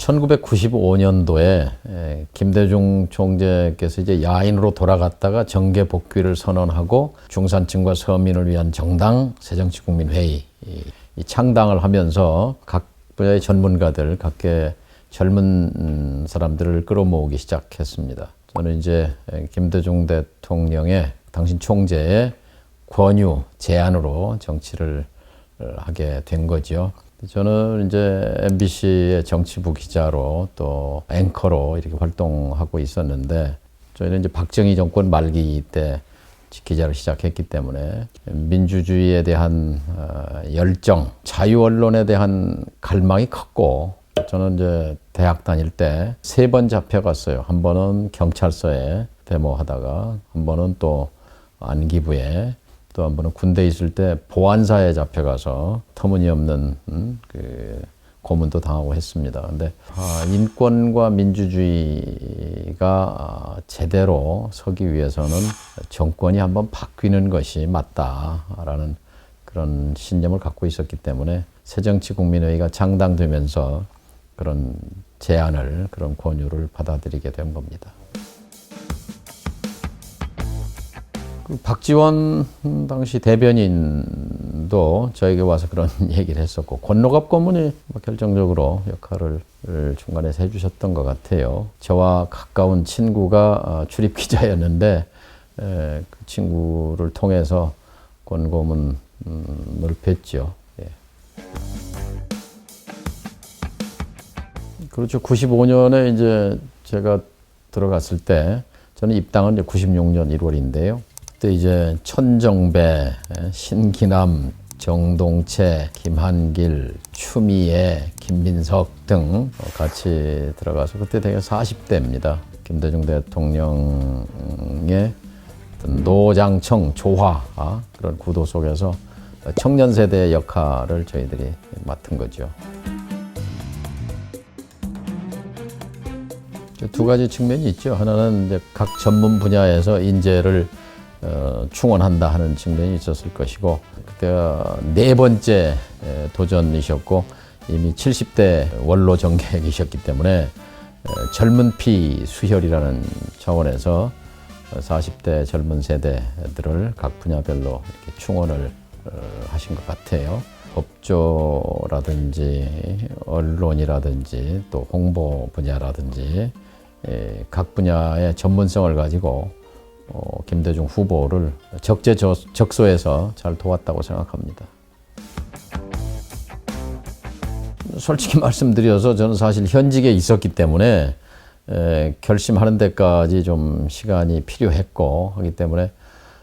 1995년도에 김대중 총재께서 이제 야인으로 돌아갔다가 정계 복귀를 선언하고 중산층과 서민을 위한 정당 새정치국민회의 이 창당을 하면서 각 분야의 전문가들, 각계 젊은 사람들을 끌어모으기 시작했습니다. 저는 이제 김대중 대통령의 당신 총재의 권유, 제안으로 정치를 하게 된 거죠. 저는 이제 MBC의 정치부 기자로 또 앵커로 이렇게 활동하고 있었는데, 저희는 이제 박정희 정권 말기 때 기자를 시작했기 때문에 민주주의에 대한 열정, 자유 언론에 대한 갈망이 컸고, 저는 이제 대학 다닐 때 3번 잡혀갔어요. 한 번은 경찰서에 데모하다가, 한 번은 또 안기부에, 또 한 번은 군대에 있을 때 보안사에 잡혀가서 터무니없는 그 고문도 당하고 했습니다. 근데 인권과 민주주의가 제대로 서기 위해서는 정권이 한번 바뀌는 것이 맞다라는 그런 신념을 갖고 있었기 때문에 새정치국민회의가 창당되면서 그런 제안을, 그런 권유를 받아들이게 된 겁니다. 박지원 당시 대변인도 저에게 와서 그런 얘기를 했었고, 권노갑 고문이 결정적으로 역할을 중간에 해주셨던 것 같아요. 저와 가까운 친구가 출입 기자였는데 그 친구를 통해서 권 고문을 뵀죠. 예. 그렇죠. 95년에 이제 제가 들어갔을 때, 저는 입당은 이제 96년 1월인데요. 그때 이제 천정배, 신기남, 정동채, 김한길, 추미애, 김민석 등 같이 들어가서, 그때 되게 40대입니다. 김대중 대통령의 노장청 조화, 그런 구도 속에서 청년 세대의 역할을 저희들이 맡은 거죠. 2가지 측면이 있죠. 하나는 이제 각 전문 분야에서 인재를 충원한다 하는 측면이 있었을 것이고, 그때가 4번째 도전이셨고 이미 70대 원로 정객이셨기 때문에 젊은 피 수혈이라는 차원에서 40대 젊은 세대들을 각 분야별로 이렇게 충원을 하신 것 같아요. 법조라든지 언론이라든지 또 홍보 분야라든지 각 분야의 전문성을 가지고 김대중 후보를 적재적소에서 잘 도왔다고 생각합니다. 솔직히 말씀드려서 저는 사실 현직에 있었기 때문에 결심하는 데까지 좀 시간이 필요했고 하기 때문에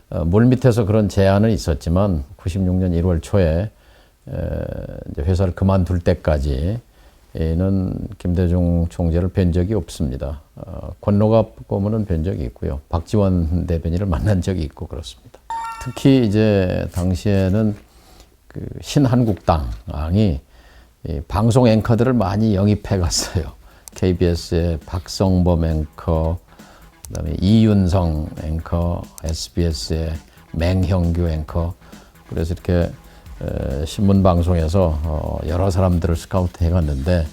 물밑에서 그런 제안은 있었지만 96년 1월 초에 이제 회사를 그만둘 때까지는 김대중 총재를 뵌 적이 없습니다. 권노갑 고문은 뵌 적이 있고요. 박지원 대변인을 만난 적이 있고 그렇습니다. 특히 이제 당시에는 그 신한국당이 방송 앵커들을 많이 영입해 갔어요. KBS의 박성범 앵커, 그다음에 이윤성 앵커, SBS의 맹형규 앵커. 그래서 이렇게 신문 방송에서 여러 사람들을 스카우트 해갔는데,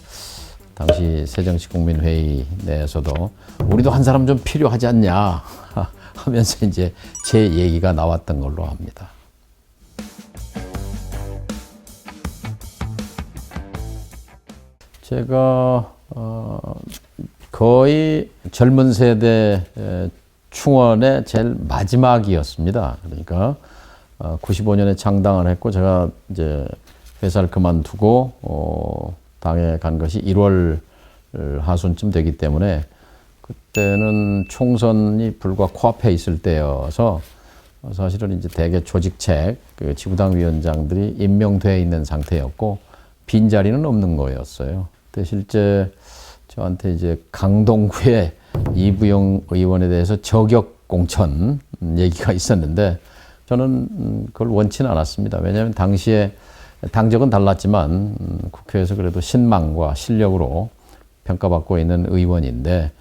당시 새정치국민회의 내에서도 우리도 한 사람 좀 필요하지 않냐 하면서 이제 제 얘기가 나왔던 걸로 합니다. 제가 거의 젊은 세대 충원의 제일 마지막이었습니다. 그러니까 95년에 창당을 했고, 제가 이제 회사를 그만두고 당에 간 것이 1월 하순쯤 되기 때문에, 그때는 총선이 불과 코앞에 있을 때여서 사실은 이제 대개 조직책, 그 지구당 위원장들이 임명되어 있는 상태였고 빈자리는 없는 거였어요. 근데 실제 저한테 이제 강동구의 이부영 의원에 대해서 저격 공천 얘기가 있었는데, 저는 그걸 원치는 않았습니다. 왜냐하면 당시에 당적은 달랐지만 국회에서 그래도 신망과 실력으로 평가받고 있는 의원인데,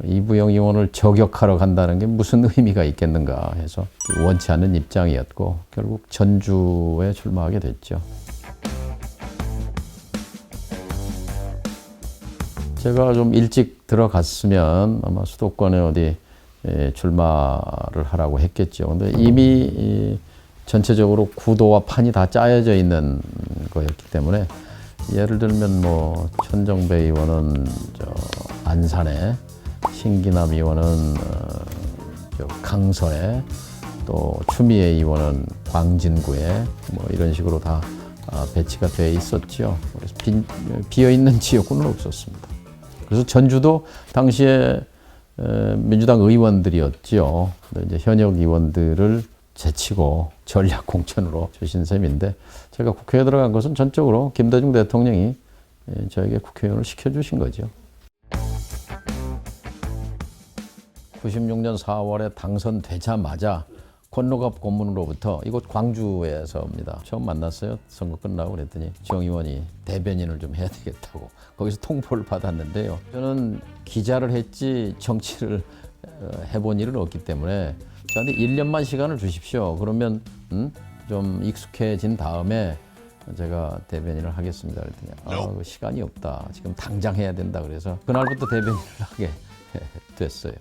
이부영 의원을 저격하러 간다는 게 무슨 의미가 있겠는가 해서 원치 않는 입장이었고, 결국 전주에 출마하게 됐죠. 제가 좀 일찍 들어갔으면 아마 수도권에 어디 출마를 하라고 했겠죠. 근데 이미 전체적으로 구도와 판이 다 짜여져 있는 거였기 때문에 예를 들면 뭐 천정배 의원은 안산에, 신기남 의원은 강서에, 또 추미애 의원은 광진구에 뭐 이런 식으로 다 배치가 돼 있었죠. 그래서 비어 있는 지역구는 없었습니다. 그래서 전주도 당시에 민주당 의원들이었죠. 이제 현역 의원들을 제치고 전략 공천으로 주신 셈인데, 제가 국회에 들어간 것은 전적으로 김대중 대통령이 저에게 국회의원을 시켜주신 거죠. 96년 4월에 당선되자마자 권노갑 고문으로부터, 이곳 광주에서입니다. 처음 만났어요. 선거 끝나고 그랬더니 정 의원이 대변인을 좀 해야 되겠다고 거기서 통보를 받았는데요. 저는 기자를 했지 정치를 해본 일은 없기 때문에 저한테 1년만 시간을 주십시오. 그러면 좀 익숙해진 다음에 제가 대변인을 하겠습니다. 그랬더니 시간이 없다. 지금 당장 해야 된다. 그래서 그날부터 대변인을 하게 됐어요.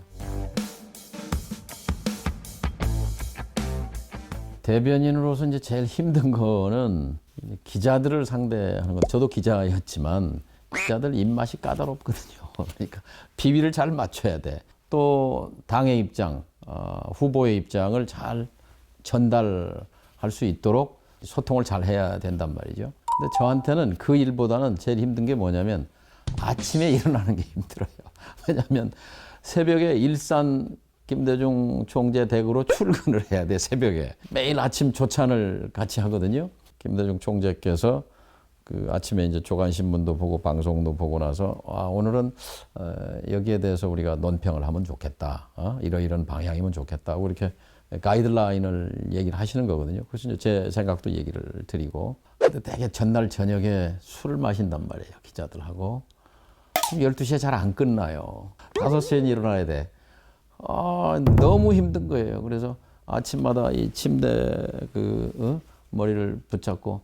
대변인으로서 이제 제일 힘든 거는 기자들을 상대하는 것. 저도 기자였지만 기자들 입맛이 까다롭거든요. 그러니까 비위를 잘 맞춰야 돼. 또 당의 입장, 후보의 입장을 잘 전달할 수 있도록 소통을 잘 해야 된단 말이죠. 근데 저한테는 그 일보다는 제일 힘든 게 뭐냐면 아침에 일어나는 게 힘들어요. 왜냐하면 새벽에 일산 김대중 총재 댁으로 출근을 해야 돼. 새벽에 매일 아침 조찬을 같이 하거든요. 김대중 총재께서 그 아침에 이제 조간신문도 보고 방송도 보고 나서 오늘은 여기에 대해서 우리가 논평을 하면 좋겠다. 이러이런 방향이면 좋겠다고 이렇게 가이드라인을 얘기를 하시는 거거든요. 그래서 이제 제 생각도 얘기를 드리고, 근데 되게 전날 저녁에 술을 마신단 말이에요. 기자들하고. 12시에 잘 안 끝나요. 5시에 일어나야 돼. 너무 힘든 거예요. 그래서 아침마다 이 침대 머리를 붙잡고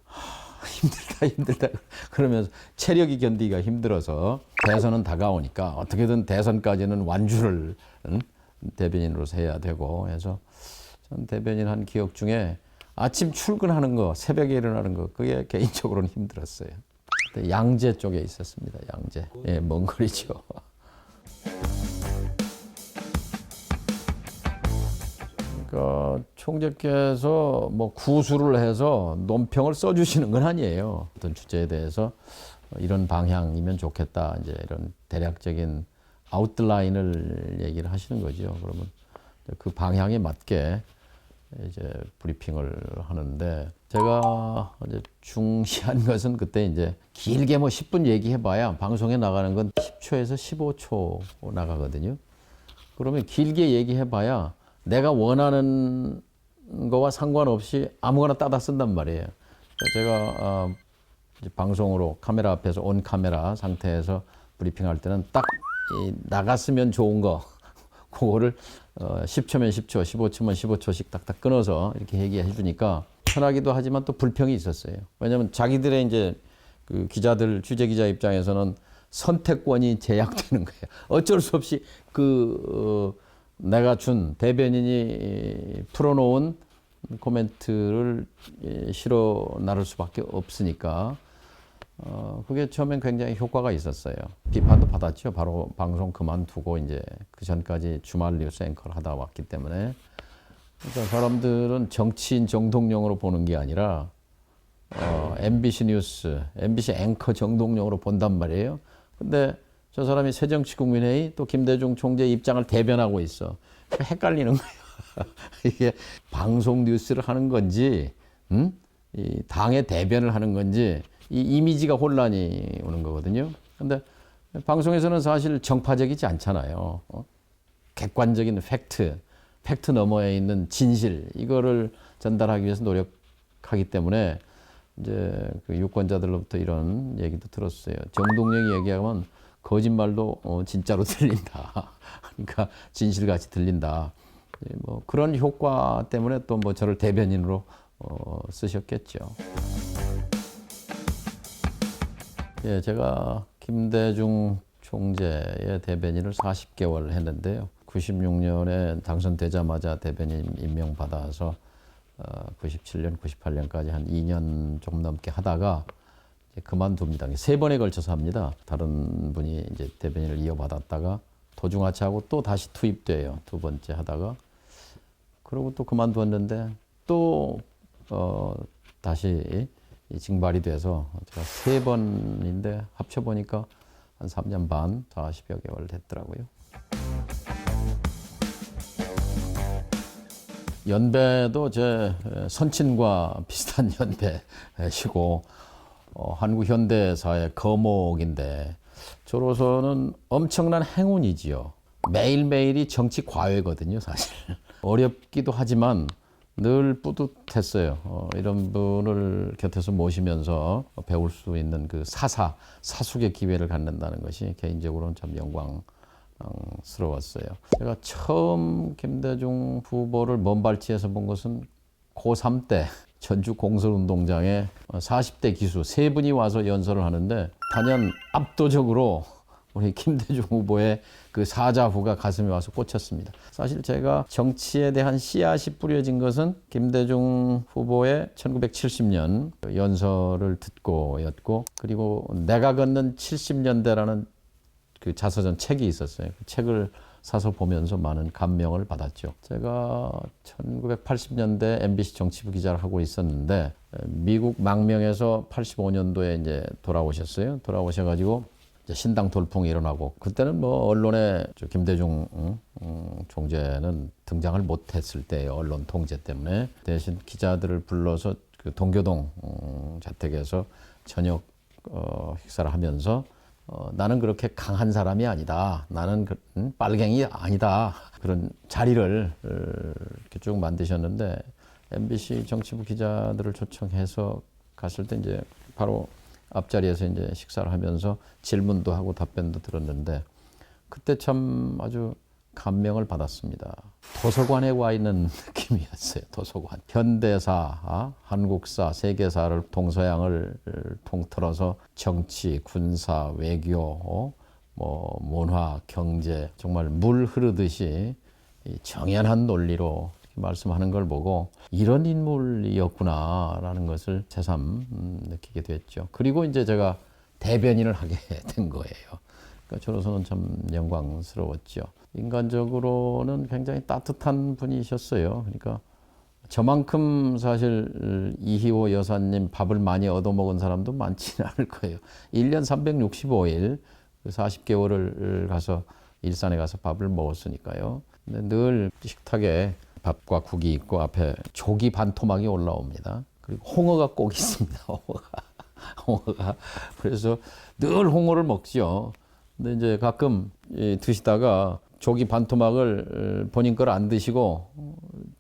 힘들다 그러면서 체력이 견디기가 힘들어서, 대선은 다가오니까 어떻게든 대선까지는 완주를 대변인으로서 해야 되고 해서, 전 대변인 한 기억 중에 아침 출근하는 거, 새벽에 일어나는 거, 그게 개인적으로는 힘들었어요. 그때 양재 쪽에 있었습니다. 양재. 예, 먼 거리죠. 그러니까 총재께서 뭐 구술을 해서 논평을 써주시는 건 아니에요. 어떤 주제에 대해서 이런 방향이면 좋겠다, 이제 이런 대략적인 아웃라인을 얘기를 하시는 거죠. 그러면 그 방향에 맞게 이제 브리핑을 하는데, 제가 이제 중시한 것은 그때 이제 길게 뭐 10분 얘기해봐야 방송에 나가는 건 10초에서 15초 나가거든요. 그러면 길게 얘기해봐야 내가 원하는 거와 상관없이 아무거나 따다 쓴단 말이에요. 제가 이제 방송으로 카메라 앞에서 온 카메라 상태에서 브리핑할 때는 딱 나갔으면 좋은 거 그거를 10초면 10초, 15초면 15초씩 딱딱 끊어서 이렇게 얘기해 주니까 편하기도 하지만 또 불평이 있었어요. 왜냐하면 자기들의 이제 그 기자들, 취재 기자 입장에서는 선택권이 제약되는 거예요. 어쩔 수 없이 내가 준 대변인이 풀어놓은 코멘트를 실어 나를 수밖에 없으니까 그게 처음엔 굉장히 효과가 있었어요. 비판도 받았죠. 바로 방송 그만두고 이제 그 전까지 주말 뉴스 앵커를 하다 왔기 때문에. 그러니까 사람들은 정치인 정동영으로 보는 게 아니라 MBC 뉴스, MBC 앵커 정동영으로 본단 말이에요. 근데 저 사람이 새정치국민회의 또 김대중 총재 입장을 대변하고 있어. 헷갈리는 거예요. 이게 방송 뉴스를 하는 건지, 이 당의 대변을 하는 건지, 이 이미지가 혼란이 오는 거거든요. 근데 방송에서는 사실 정파적이지 않잖아요. 객관적인 팩트 너머에 있는 진실, 이거를 전달하기 위해서 노력하기 때문에 이제 그 유권자들로부터 이런 얘기도 들었어요. 정동영이 얘기하면 거짓말도 진짜로 들린다. 그러니까 진실같이 들린다. 뭐 그런 효과 때문에 또 뭐 저를 대변인으로 쓰셨겠죠. 예, 제가 김대중 총재의 대변인을 40개월 했는데요. 96년에 당선되자마자 대변인 임명받아서 97년, 98년까지 한 2년 좀 넘게 하다가 이제 그만둡니다. 3번에 걸쳐서 합니다. 다른 분이 이제 대변인을 이어받았다가 도중하차하고 또 다시 투입돼요. 2번째 하다가. 그리고 또 그만두었는데 또 다시 징발이 돼서 제가 3번인데 합쳐보니까 한 3년 반, 40여 개월 됐더라고요. 연배도 제 선친과 비슷한 연배시고 한국 현대사의 거목인데 저로서는 엄청난 행운이지요. 매일매일이 정치 과외거든요, 사실. 어렵기도 하지만 늘 뿌듯했어요. 이런 분을 곁에서 모시면서 배울 수 있는 그 사숙의 기회를 갖는다는 것이 개인적으로는 참 영광스러웠어요. 제가 처음 김대중 후보를 먼발치에서 본 것은 고3 때 전주 공설운동장에 40대 기수 3분이 와서 연설을 하는데 단연 압도적으로 우리 김대중 후보의 그 사자후가 가슴에 와서 꽂혔습니다. 사실 제가 정치에 대한 씨앗이 뿌려진 것은 김대중 후보의 1970년 연설을 듣고였고, 그리고 내가 걷는 70년대라는 그 자서전 책이 있었어요. 그 책을 사서 보면서 많은 감명을 받았죠. 제가 1980년대 MBC 정치부 기자를 하고 있었는데 미국 망명에서 85년도에 이제 돌아오셨어요. 돌아오셔가지고 신당 돌풍이 일어나고, 그때는 뭐 언론에 김대중 총재는 등장을 못했을 때예요. 언론 통제 때문에. 대신 기자들을 불러서 그 동교동 자택에서 저녁 식사를 하면서 나는 그렇게 강한 사람이 아니다. 나는 빨갱이 아니다. 그런 자리를 이렇게 쭉 만드셨는데 MBC 정치부 기자들을 초청해서 갔을 때 이제 바로 앞자리에서 이제 식사를 하면서 질문도 하고 답변도 들었는데 그때 참 아주 감명을 받았습니다. 도서관에 와 있는 느낌이었어요. 도서관. 현대사, 한국사, 세계사를 동서양을 통틀어서 정치, 군사, 외교, 뭐 문화, 경제 정말 물 흐르듯이 정연한 논리로 말씀하는 걸 보고 이런 인물이었구나라는 것을 새삼 느끼게 됐죠. 그리고 이제 제가 대변인을 하게 된 거예요. 그러니까 저로서는 참 영광스러웠죠. 인간적으로는 굉장히 따뜻한 분이셨어요. 그러니까 저만큼 사실 이희호 여사님 밥을 많이 얻어먹은 사람도 많지는 않을 거예요. 1년 365일 40개월을 가서 일산에 가서 밥을 먹었으니까요. 근데 늘 식탁에 밥과 국이 있고 앞에 조기 반토막이 올라옵니다. 그리고 홍어가 꼭 있습니다. 홍어가. 그래서 늘 홍어를 먹죠. 근데 이제 가끔 드시다가 조기 반토막을 본인 걸 안 드시고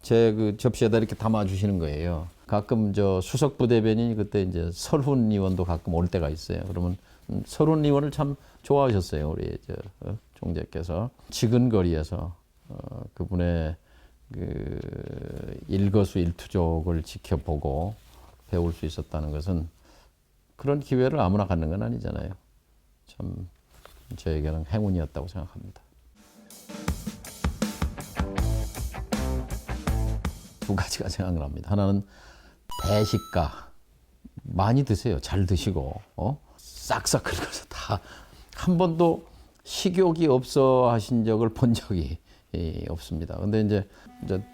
제 그 접시에다 이렇게 담아 주시는 거예요. 가끔 저 수석 부대변인이 그때 이제 설훈 의원도 가끔 올 때가 있어요. 그러면 설훈 의원을 참 좋아하셨어요. 우리 총재께서 지근거리에서 그분의 그 일거수일투족을 지켜보고 배울 수 있었다는 것은 그런 기회를 아무나 갖는 건 아니잖아요. 참 저에게는 행운이었다고 생각합니다. 두 가지가 생각납니다. 하나는 대식가. 많이 드세요. 잘 드시고 싹싹 긁어서 다 한 번도 식욕이 없어 하신 적을 본 적이 없습니다. 근데 이제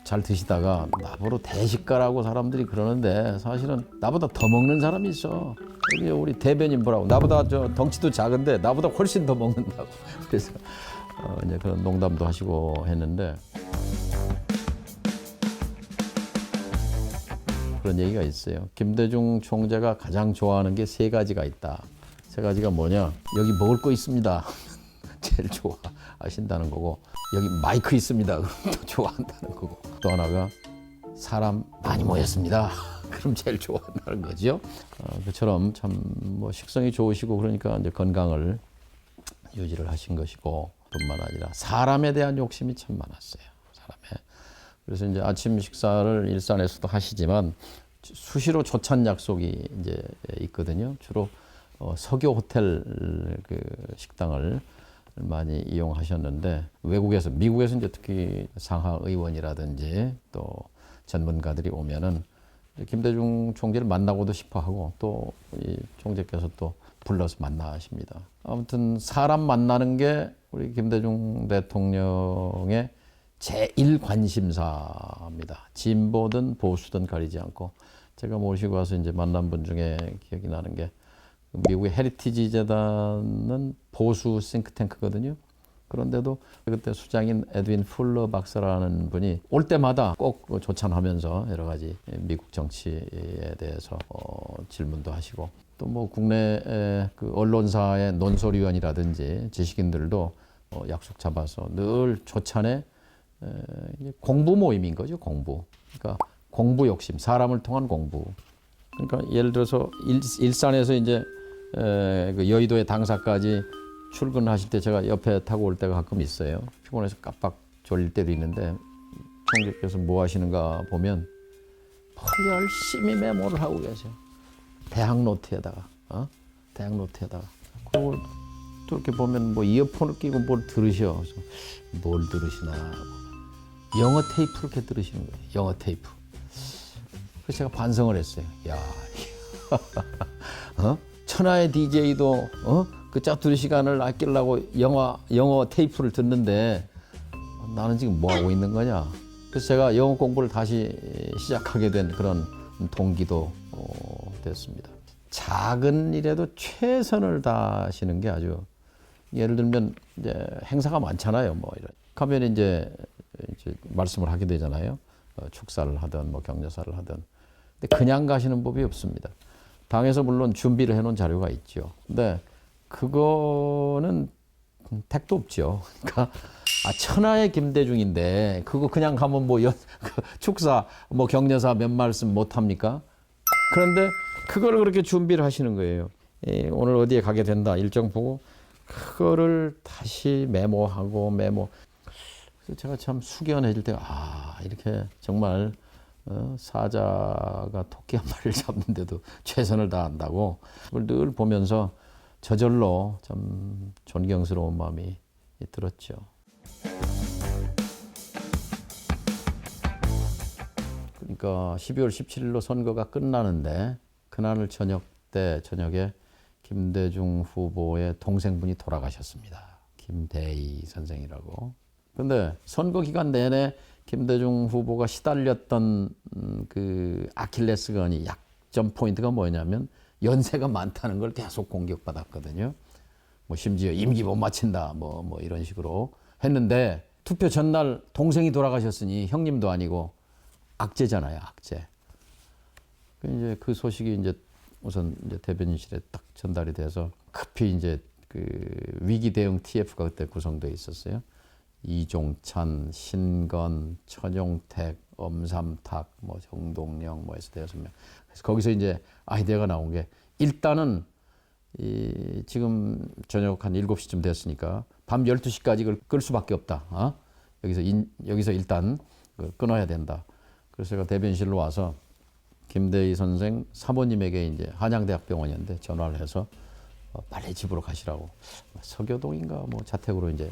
잘 드시다가 나보고 대식가라고 사람들이 그러는데 사실은 나보다 더 먹는 사람이 있어. 여기 우리 대변인 보라고. 나보다 저 덩치도 작은데 나보다 훨씬 더 먹는다고. 그래서 이제 그런 농담도 하시고 했는데 그런 얘기가 있어요. 김대중 총재가 가장 좋아하는 게 3가지가 있다. 3가지가 뭐냐? 여기 먹을 거 있습니다. 제일 좋아하신다는 거고, 여기 마이크 있습니다. 그럼 또 좋아한다는 거고, 또 하나가 사람 많이 모였습니다. 그럼 제일 좋아한다는 거죠. 그처럼 참 뭐 식성이 좋으시고 그러니까 이제 건강을 유지를 하신 것이고, 뿐만 아니라 사람에 대한 욕심이 참 많았어요. 사람에. 그래서 이제 아침 식사를 일산에서도 하시지만 수시로 조찬 약속이 이제 있거든요. 주로 서교 호텔 그 식당을 많이 이용하셨는데 외국에서 미국에서 이제 특히 상하 의원이라든지 또 전문가들이 오면은 김대중 총재를 만나고도 싶어하고 또 이 총재께서 또 불러서 만나십니다. 아무튼 사람 만나는 게 우리 김대중 대통령의 제1 관심사입니다. 진보든 보수든 가리지 않고 제가 모시고 와서 이제 만난 분 중에 기억이 나는 게 미국의 헤리티지 재단은 보수 싱크탱크거든요. 그런데도 그때 수장인 에드윈 풀러 박사라는 분이 올 때마다 꼭 조찬하면서 여러 가지 미국 정치에 대해서 질문도 하시고 또 뭐 국내 그 언론사의 논설위원이라든지 지식인들도 약속 잡아서 늘 조찬에 공부 모임인 거죠, 공부. 그러니까 공부 욕심, 사람을 통한 공부. 그러니까 예를 들어서 일산에서 이제 그 여의도의 당사까지 출근하실 때 제가 옆에 타고 올 때가 가끔 있어요. 피곤해서 깜빡 졸릴 때도 있는데 총재께서 뭐 하시는가 보면 열심히 메모를 하고 계세요. 대학 노트에다가, 대학 노트에다가. 그리고 또 이렇게 보면 뭐 이어폰을 끼고 뭘 들으셔. 뭘 들으시나. 영어 테이프 이렇게 들으시는 거예요. 영어 테이프. 그래서 제가 반성을 했어요. 야, 천하의 DJ도 그 짜투리 시간을 아끼려고 영어 테이프를 듣는데 나는 지금 뭐 하고 있는 거냐. 그래서 제가 영어 공부를 다시 시작하게 된 그런 동기도 됐습니다. 작은 일에도 최선을 다하시는 게 아주 예를 들면 이제 행사가 많잖아요. 뭐 이런 가면 이제 말씀을 하게 되잖아요. 축사를 하든 뭐 격려사를 하든. 근데 그냥 가시는 법이 없습니다. 당에서 물론 준비를 해놓은 자료가 있죠. 근데 그거는 택도 없죠. 그러니까 천하의 김대중인데 그거 그냥 가면 뭐 축사 뭐 격려사 몇 말씀 못 합니까? 그런데 그걸 그렇게 준비를 하시는 거예요. 오늘 어디에 가게 된다 일정 보고 그거를 다시 메모하고 그래서 제가 참 숙연해질 때가 이렇게 정말 사자가 토끼 한 마리를 잡는데도 최선을 다한다고 그걸 늘 보면서 저절로 참 존경스러운 마음이 들었죠. 그러니까 12월 17일로 선거가 끝나는데 그날 저녁에 김대중 후보의 동생분이 돌아가셨습니다. 김대희 선생이라고. 근데 선거 기간 내내 김대중 후보가 시달렸던 그 아킬레스건이 약점 포인트가 뭐냐면 연세가 많다는 걸 계속 공격받았거든요. 뭐 심지어 임기 못 마친다 뭐 이런 식으로 했는데 투표 전날 동생이 돌아가셨으니 형님도 아니고 악재잖아요, 악재. 이제 그 소식이 이제 우선 이제 대변인실에 딱 전달이 돼서 급히 이제 그 위기 대응 TF가 그때 구성되어 있었어요. 이종찬, 신건, 천용택, 엄삼탁, 뭐 정동영, 뭐 해서 6명. 그래서 거기서 이제 아이디어가 나온 게 일단은 지금 저녁 한 7시쯤 됐으니까 밤 12시까지 그걸 끌 수밖에 없다. 여기서 일단 끊어야 된다. 그래서 제가 대변실로 와서 김대희 선생 사모님에게 이제 한양대학병원이었는데 전화를 해서 빨리 집으로 가시라고 서교동인가 뭐 자택으로 이제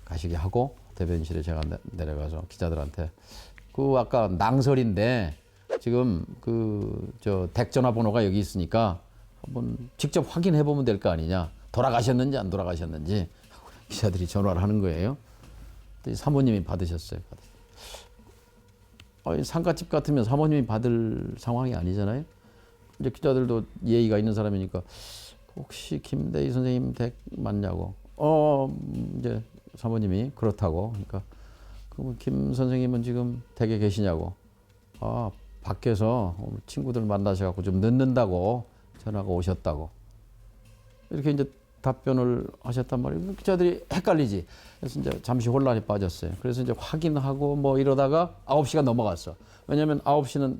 가시게 하고 대변실에 제가 내려가서 기자들한테 아까 낭설인데 지금 저 댁전화 번호가 여기 있으니까 한번 직접 확인해 보면 될 거 아니냐. 돌아가셨는지 안 돌아가셨는지 기자들이 전화를 하는 거예요. 사모님이 받으셨어요. 상가집 같으면 사모님이 받을 상황이 아니잖아요. 이제 기자들도 예의가 있는 사람이니까 혹시 김대희 선생님 댁 맞냐고. 이제 사모님이 그렇다고. 그러니까 그럼 김 선생님은 지금 댁에 계시냐고. 밖에서 친구들 만나셔갖고 좀 늦는다고 전화가 오셨다고. 이렇게 이제 답변을 하셨단 말이에요. 기자들이 헷갈리지. 그래서 이제 잠시 혼란에 빠졌어요. 그래서 이제 확인하고 뭐 이러다가 9시가 넘어갔어. 왜냐면 9시는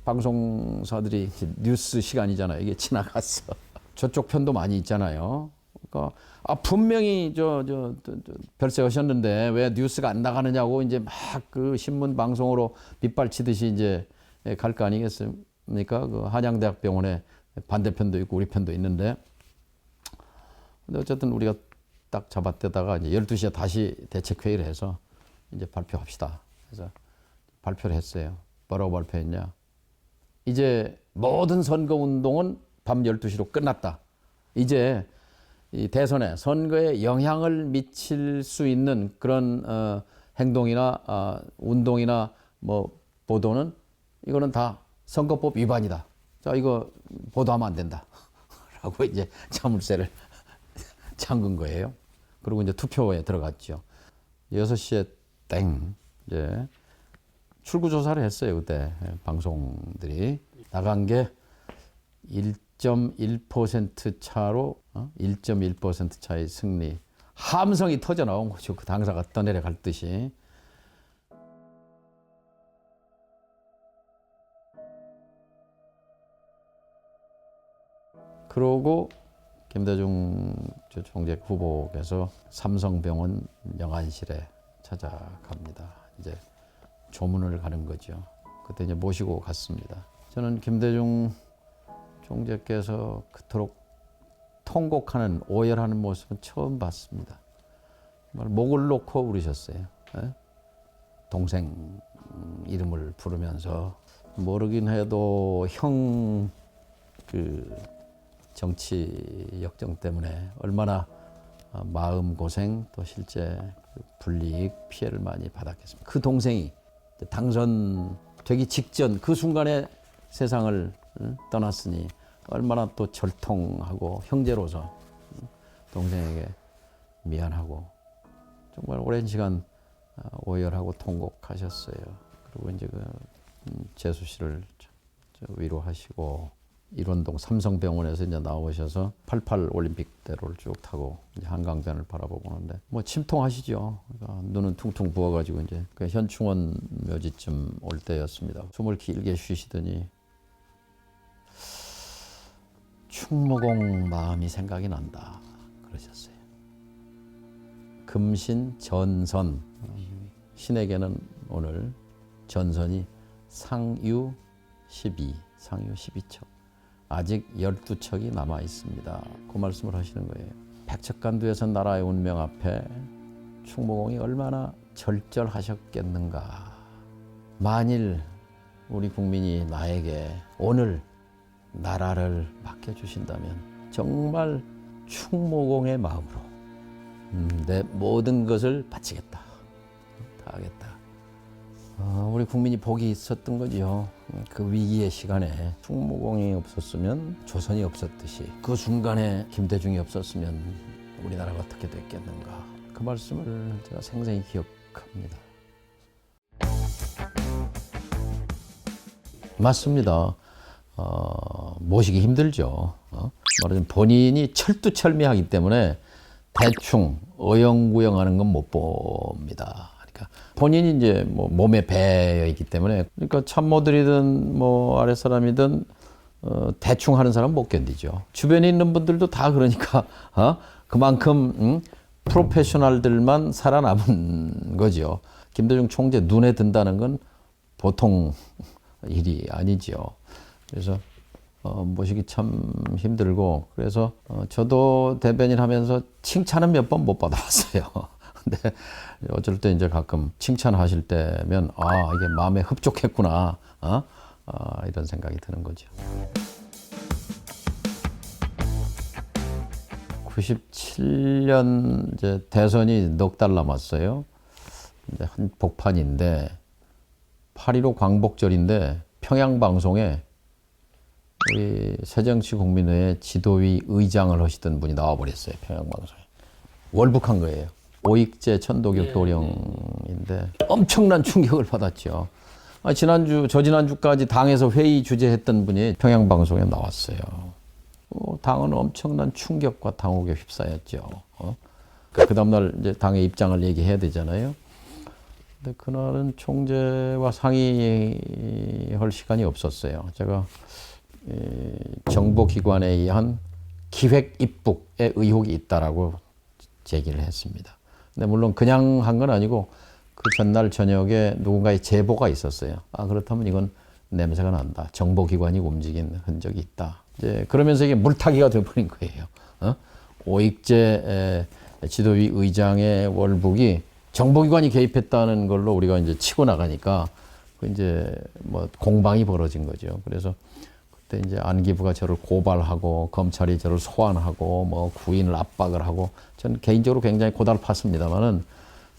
방송사들이 뉴스 시간이잖아요. 이게 지나갔어. 저쪽 편도 많이 있잖아요. 그러니까 분명히 별세하셨는데 왜 뉴스가 안 나가느냐고 이제 막 그 신문 방송으로 빗발치듯이 이제 갈 거 아니겠습니까? 그 한양대학병원에 반대편도 있고 우리 편도 있는데. 근데 어쨌든 우리가 딱 잡아떼다가 이제 12시에 다시 대책회의를 해서 이제 발표합시다. 그래서 발표를 했어요. 뭐라고 발표했냐? 이제 모든 선거운동은 밤 12시로 끝났다. 이제 이 대선에 선거에 영향을 미칠 수 있는 그런 행동이나 운동이나 뭐 보도는 이거는 다 선거법 위반이다. 자, 이거 보도하면 안 된다. 라고 이제 자물쇠를 잠근 거예요. 그리고 이제 투표에 들어갔죠. 6시에 땡 이제 출구조사를 했어요. 그때 방송들이 나간 게 1.1% 차로 1.1% 차의 승리. 함성이 터져 나온 거죠. 그 당사가 떠내려갈 듯이. 그러고 김대중 총재 후보께서 삼성병원 영안실에 찾아갑니다. 이제 조문을 가는 거죠. 그때 이제 모시고 갔습니다. 저는 김대중 총재께서 그토록 통곡하는, 오열하는 모습은 처음 봤습니다. 정말 목을 놓고 울으셨어요. 동생 이름을 부르면서 모르긴 해도 형 정치 역정 때문에 얼마나 마음 고생 또 실제 불이익 피해를 많이 받았겠습니까? 그 동생이 당선되기 직전 그 순간에 세상을 떠났으니 얼마나 또 절통하고 형제로서 동생에게 미안하고 정말 오랜 시간 오열하고 통곡하셨어요. 그리고 이제 그 재수 씨를 위로하시고 일원동 삼성병원에서 이제 나오셔서 88 올림픽대로를 쭉 타고 이제 한강변을 바라보고 오는데 뭐 침통하시죠. 그러니까 눈은 퉁퉁 부어가지고 이제 그 현충원 묘지쯤 올 때였습니다. 숨을 길게 쉬시더니 충무공 마음이 생각이 난다 그러셨어요. 금신 전선, 신에게는 오늘 전선이 상유 12, 상유 12척. 아직 12척이 남아 있습니다. 그 말씀을 하시는 거예요. 백척간두에서 나라의 운명 앞에 충무공이 얼마나 절절하셨겠는가. 만일 우리 국민이 나에게 오늘 나라를 맡겨주신다면 정말 충무공의 마음으로 내 모든 것을 바치겠다. 다 하겠다. 우리 국민이 복이 있었던 거죠. 그 위기의 시간에 충무공이 없었으면 조선이 없었듯이 그 순간에 김대중이 없었으면 우리나라가 어떻게 됐겠는가. 그 말씀을 제가 생생히 기억합니다. 맞습니다. 모시기 힘들죠. 말하자면 본인이 철두철미하기 때문에 대충 어영부영하는 건 못 봅니다. 그러니까 본인이 이제 뭐 몸에 배어 있기 때문에 그러니까 참모들이든 뭐 아랫사람이든 대충 하는 사람 못 견디죠. 주변에 있는 분들도 다 그러니까 그만큼 프로페셔널들만 살아남은 거죠. 김대중 총재 눈에 든다는 건 보통 일이 아니죠. 그래서 모시기 참 힘들고 그래서 저도 대변인 하면서 칭찬은 몇 번 못 받아봤어요. 근데 어쩔 때 이제 가끔 칭찬하실 때면 이게 마음에 흡족했구나 이런 생각이 드는 거죠. 97년 이제 대선이 넉 달 남았어요. 이제 한 복판인데 8.15 광복절인데 평양방송에 우리 새정치국민회의 지도위 의장을 하시던 분이 나와버렸어요. 평양방송에. 월북한 거예요. 오익재 천도교 도령인데 엄청난 충격을 받았죠. 저지난주까지 당에서 회의 주재했던 분이 평양방송에 나왔어요. 당은 엄청난 충격과 당혹에 휩싸였죠. 그 다음날 이제 당의 입장을 얘기해야 되잖아요. 근데 그날은 총재와 상의할 시간이 없었어요. 제가 정보기관에 의한 기획 입북의 의혹이 있다라고 제기를 했습니다. 근데 물론 그냥 한 건 아니고 그 전날 저녁에 누군가의 제보가 있었어요. 그렇다면 이건 냄새가 난다. 정보기관이 움직인 흔적이 있다. 이제 그러면서 이게 물타기가 되어버린 거예요. 오익재 지도위 의장의 월북이 정보기관이 개입했다는 걸로 우리가 이제 치고 나가니까 그 이제 뭐 공방이 벌어진 거죠. 그래서 그때 이제 안기부가 저를 고발하고 검찰이 저를 소환하고 뭐 구인을 압박을 하고 저는 개인적으로 굉장히 고달팠습니다만은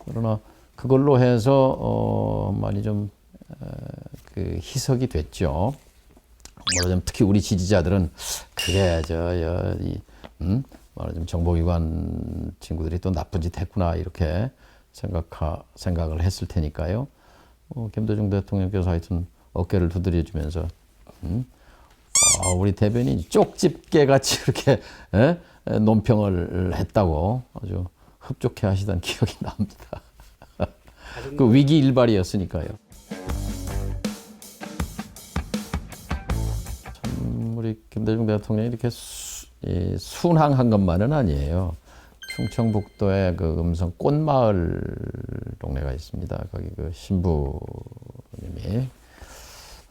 그러나 그걸로 해서 많이 좀 그 희석이 됐죠. 말하자면 특히 우리 지지자들은 그래 말하자면 정보기관 친구들이 또 나쁜 짓 했구나 이렇게 생각을 했을 테니까요. 김대중 대통령께서 하여튼 어깨를 두드려주면서 우리 대변인이 쪽집게 같이 이렇게 논평을 했다고 아주 흡족해 하시던 기억이 납니다. 그 위기 일발이었으니까요. 참 우리 김대중 대통령이 이렇게 순항한 것만은 아니에요. 충청북도에 그 음성 꽃마을 동네가 있습니다. 거기 그 신부님이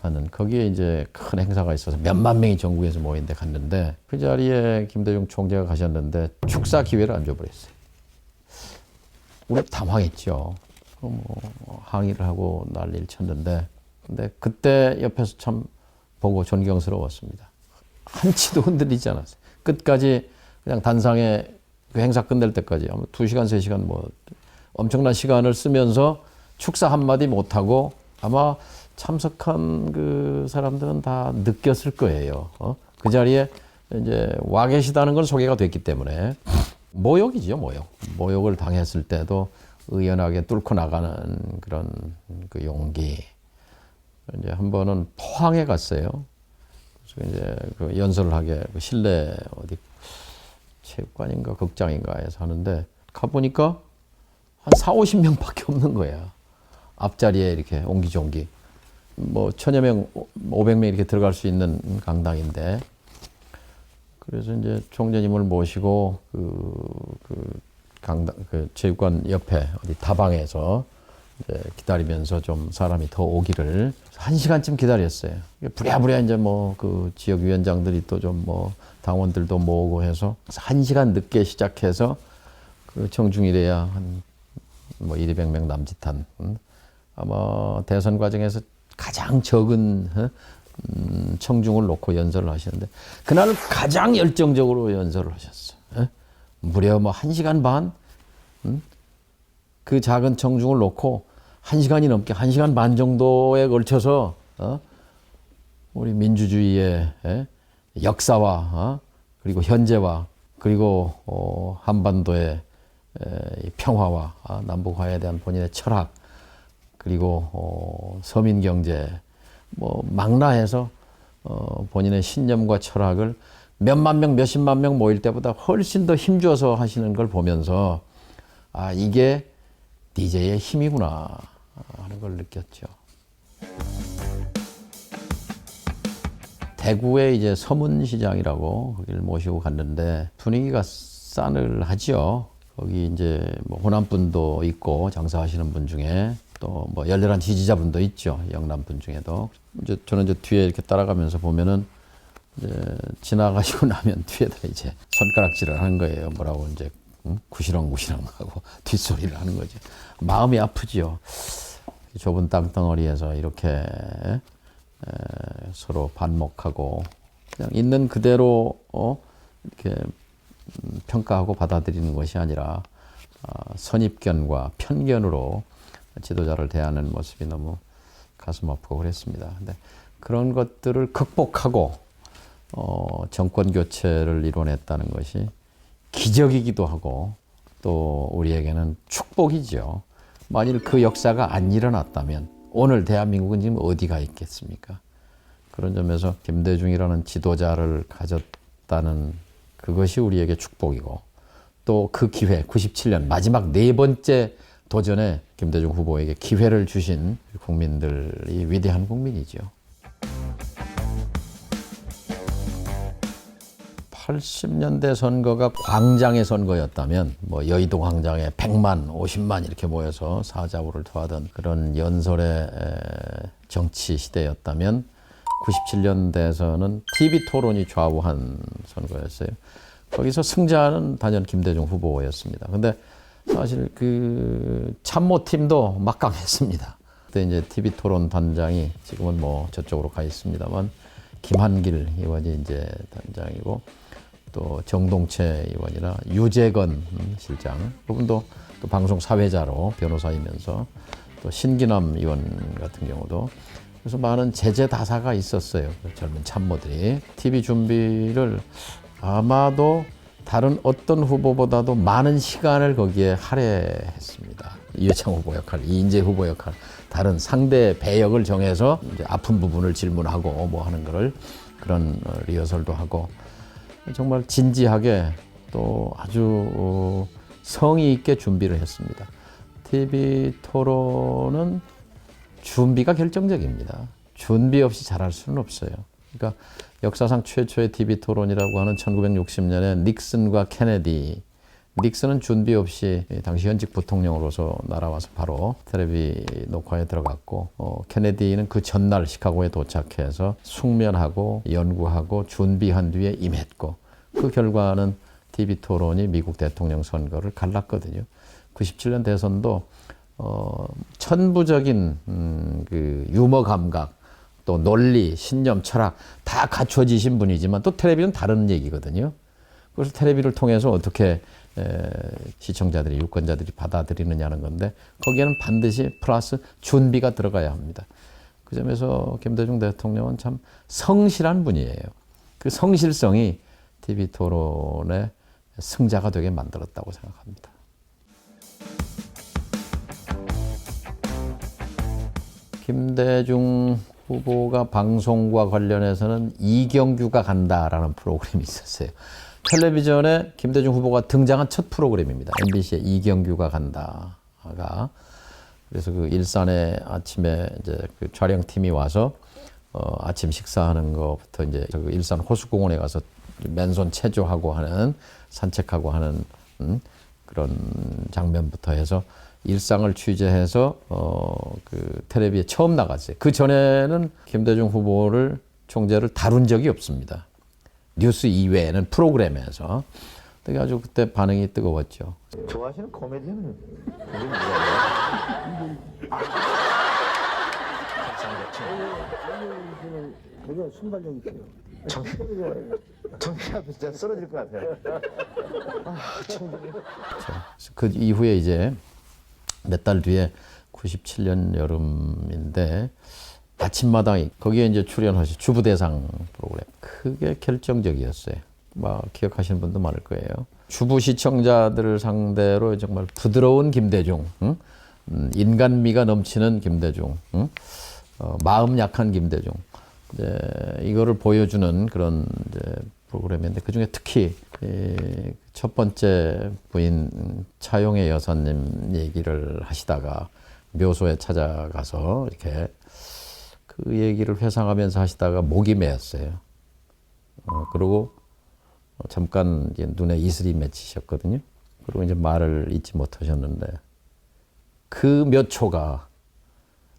하는 거기에 이제 큰 행사가 있어서 몇만 명이 전국에서 모인데 갔는데 그 자리에 김대중 총재가 가셨는데 축사 기회를 안 줘버렸어요. 우리 당황했죠. 뭐 항의를 하고 난리를 쳤는데 근데 그때 옆에서 참 보고 존경스러웠습니다. 한치도 흔들리지 않았어요. 끝까지 그냥 단상에 그 행사 끝낼 때까지 아마 2시간, 3시간 뭐 엄청난 시간을 쓰면서 축사 한마디 못하고 아마 참석한 그 사람들은 다 느꼈을 거예요. 그 자리에 이제 와 계시다는 건 소개가 됐기 때문에 모욕이죠, 모욕. 모욕을 당했을 때도 의연하게 뚫고 나가는 그런 그 용기. 이제 한 번은 포항에 갔어요. 그래서 이제 그 연설을 하게 그 실내 어디 체육관인가 극장인가에서 하는데 가보니까 한 40~50명밖에 없는 거야. 앞자리에 이렇게 옹기종기. 뭐 1000여 명, 500명 이렇게 들어갈 수 있는 강당인데 그래서 이제 총재님을 모시고 그 강당, 그 체육관 옆에 어디 다방에서 이제 기다리면서 좀 사람이 더 오기를 1시간쯤 기다렸어요. 부랴부랴 이제 뭐 그 지역 위원장들이 또 좀 뭐 당원들도 모으고 해서 1시간 늦게 시작해서 그 청중이래야 한 뭐 200~200명 남짓한 아마 대선 과정에서 가장 적은 청중을 놓고 연설을 하시는데 그날 가장 열정적으로 연설을 하셨어요. 무려 뭐 1시간 반? 그 작은 청중을 놓고 1시간이 넘게 1시간 반 정도에 걸쳐서 우리 민주주의의 역사와 그리고 현재와 그리고 한반도의 평화와 남북화에 대한 본인의 철학 그리고 서민 경제 뭐 망라해서 본인의 신념과 철학을 몇만 명, 몇십만 명 모일 때보다 훨씬 더 힘줘서 하시는 걸 보면서 아 이게 DJ의 힘이구나 하는 걸 느꼈죠. 대구에 이제 서문시장이라고 거기를 모시고 갔는데 분위기가 싸늘하죠. 거기 이제 뭐 호남분도 있고 장사하시는 분 중에 또 뭐 열렬한 지지자분도 있죠. 영남분 중에도. 이제 저는 이제 뒤에 이렇게 따라가면서 보면은 이제 지나가시고 나면 뒤에다 이제 손가락질을 하는 거예요. 뭐라고 이제 구시렁구시렁 하고 뒷소리를 하는 거죠. 마음이 아프지요. 좁은 땅덩어리에서 이렇게 서로 반목하고 그냥 있는 그대로 이렇게 평가하고 받아들이는 것이 아니라 선입견과 편견으로 지도자를 대하는 모습이 너무 가슴 아프고 그랬습니다. 근데 그런 것들을 극복하고 정권 교체를 이뤄냈다는 것이 기적이기도 하고 또 우리에게는 축복이죠. 만일 그 역사가 안 일어났다면 오늘 대한민국은 지금 어디가 있겠습니까? 그런 점에서 김대중이라는 지도자를 가졌다는 그것이 우리에게 축복이고 또 그 기회 97년 마지막 4번째 도전에 김대중 후보에게 기회를 주신 국민들이 위대한 국민이죠. 80년대 선거가 광장의 선거였다면 뭐 여의도 광장에 100만, 50만 이렇게 모여서 사자우를 토하던 그런 연설의 정치 시대였다면 97년대에서는 TV 토론이 좌우한 선거였어요. 거기서 승자는 단연 김대중 후보였습니다. 근데 사실 그 참모팀도 막강했습니다. 그때 이제 TV 토론 단장이 지금은 뭐 저쪽으로 가 있습니다만 김한길 의원이 이제 단장이고 또 정동채 의원이나 유재건 실장 그분도 또 방송 사회자로 변호사이면서 또 신기남 의원 같은 경우도 그래서 많은 제재다사가 있었어요. 젊은 참모들이 TV 준비를 아마도 다른 어떤 후보보다도 많은 시간을 거기에 할애했습니다. 이회창 후보 역할, 이인재 후보 역할, 다른 상대 배역을 정해서 이제 아픈 부분을 질문하고 뭐 하는 거를 그런 리허설도 하고 정말 진지하게 또 아주 성의 있게 준비를 했습니다. TV 토론은 준비가 결정적입니다. 준비 없이 잘할 수는 없어요. 그러니까 역사상 최초의 TV 토론이라고 하는 1960년에 닉슨과 케네디. 닉슨은 준비 없이 당시 현직 부통령으로서 날아와서 바로 텔레비 녹화에 들어갔고 케네디는 그 전날 시카고에 도착해서 숙면하고 연구하고 준비한 뒤에 임했고 그 결과는 TV 토론이 미국 대통령 선거를 갈랐거든요. 97년 대선도 천부적인 그 유머 감각 또 논리, 신념, 철학 다 갖춰지신 분이지만 또 텔레비는 다른 얘기거든요. 그래서 텔레비를 통해서 어떻게 시청자들이, 유권자들이 받아들이느냐는 건데 거기에는 반드시 플러스 준비가 들어가야 합니다. 그 점에서 김대중 대통령은 참 성실한 분이에요. 그 성실성이 TV 토론의 승자가 되게 만들었다고 생각합니다. 김대중 후보가 방송과 관련해서는 이경규가 간다라는 프로그램이 있었어요. 텔레비전에 김대중 후보가 등장한 첫 프로그램입니다. MBC의 이경규가 간다가. 그래서 그 일산에 아침에 이제 그 촬영팀이 와서 아침 식사하는 것부터 이제 그 일산 호수공원에 가서 맨손 체조하고 하는 산책하고 하는 그런 장면부터 해서 일상을 취재해서 그 텔레비에 처음 나갔어요. 그 전에는 김대중 후보를 총재를 다룬 적이 없습니다. 뉴스 이외에는 프로그램에서. 되게 아주 그때 반응이 뜨거웠죠. 좋아하시는 코미디언은 되게 순발력 있어요. 정신 앞에 진짜 쓰러질 것 같아요. 그 이후에 이제 몇 달 뒤에 97년 여름인데 아침마당이 거기에 이제 출연하신 주부대상 프로그램 그게 결정적이었어요. 막 기억하시는 분도 많을 거예요. 주부 시청자들을 상대로 정말 부드러운 김대중, 인간미가 넘치는 김대중, 마음 약한 김대중. 이제 이거를 보여주는 그런 이제 프로그램인데 그 중에 특히 첫 번째 부인 차용의 여사님 얘기를 하시다가 묘소에 찾아가서 이렇게 그 얘기를 회상하면서 하시다가 목이 메었어요. 그리고 잠깐 이제 눈에 이슬이 맺히셨거든요. 그리고 이제 말을 잊지 못하셨는데 그 몇 초가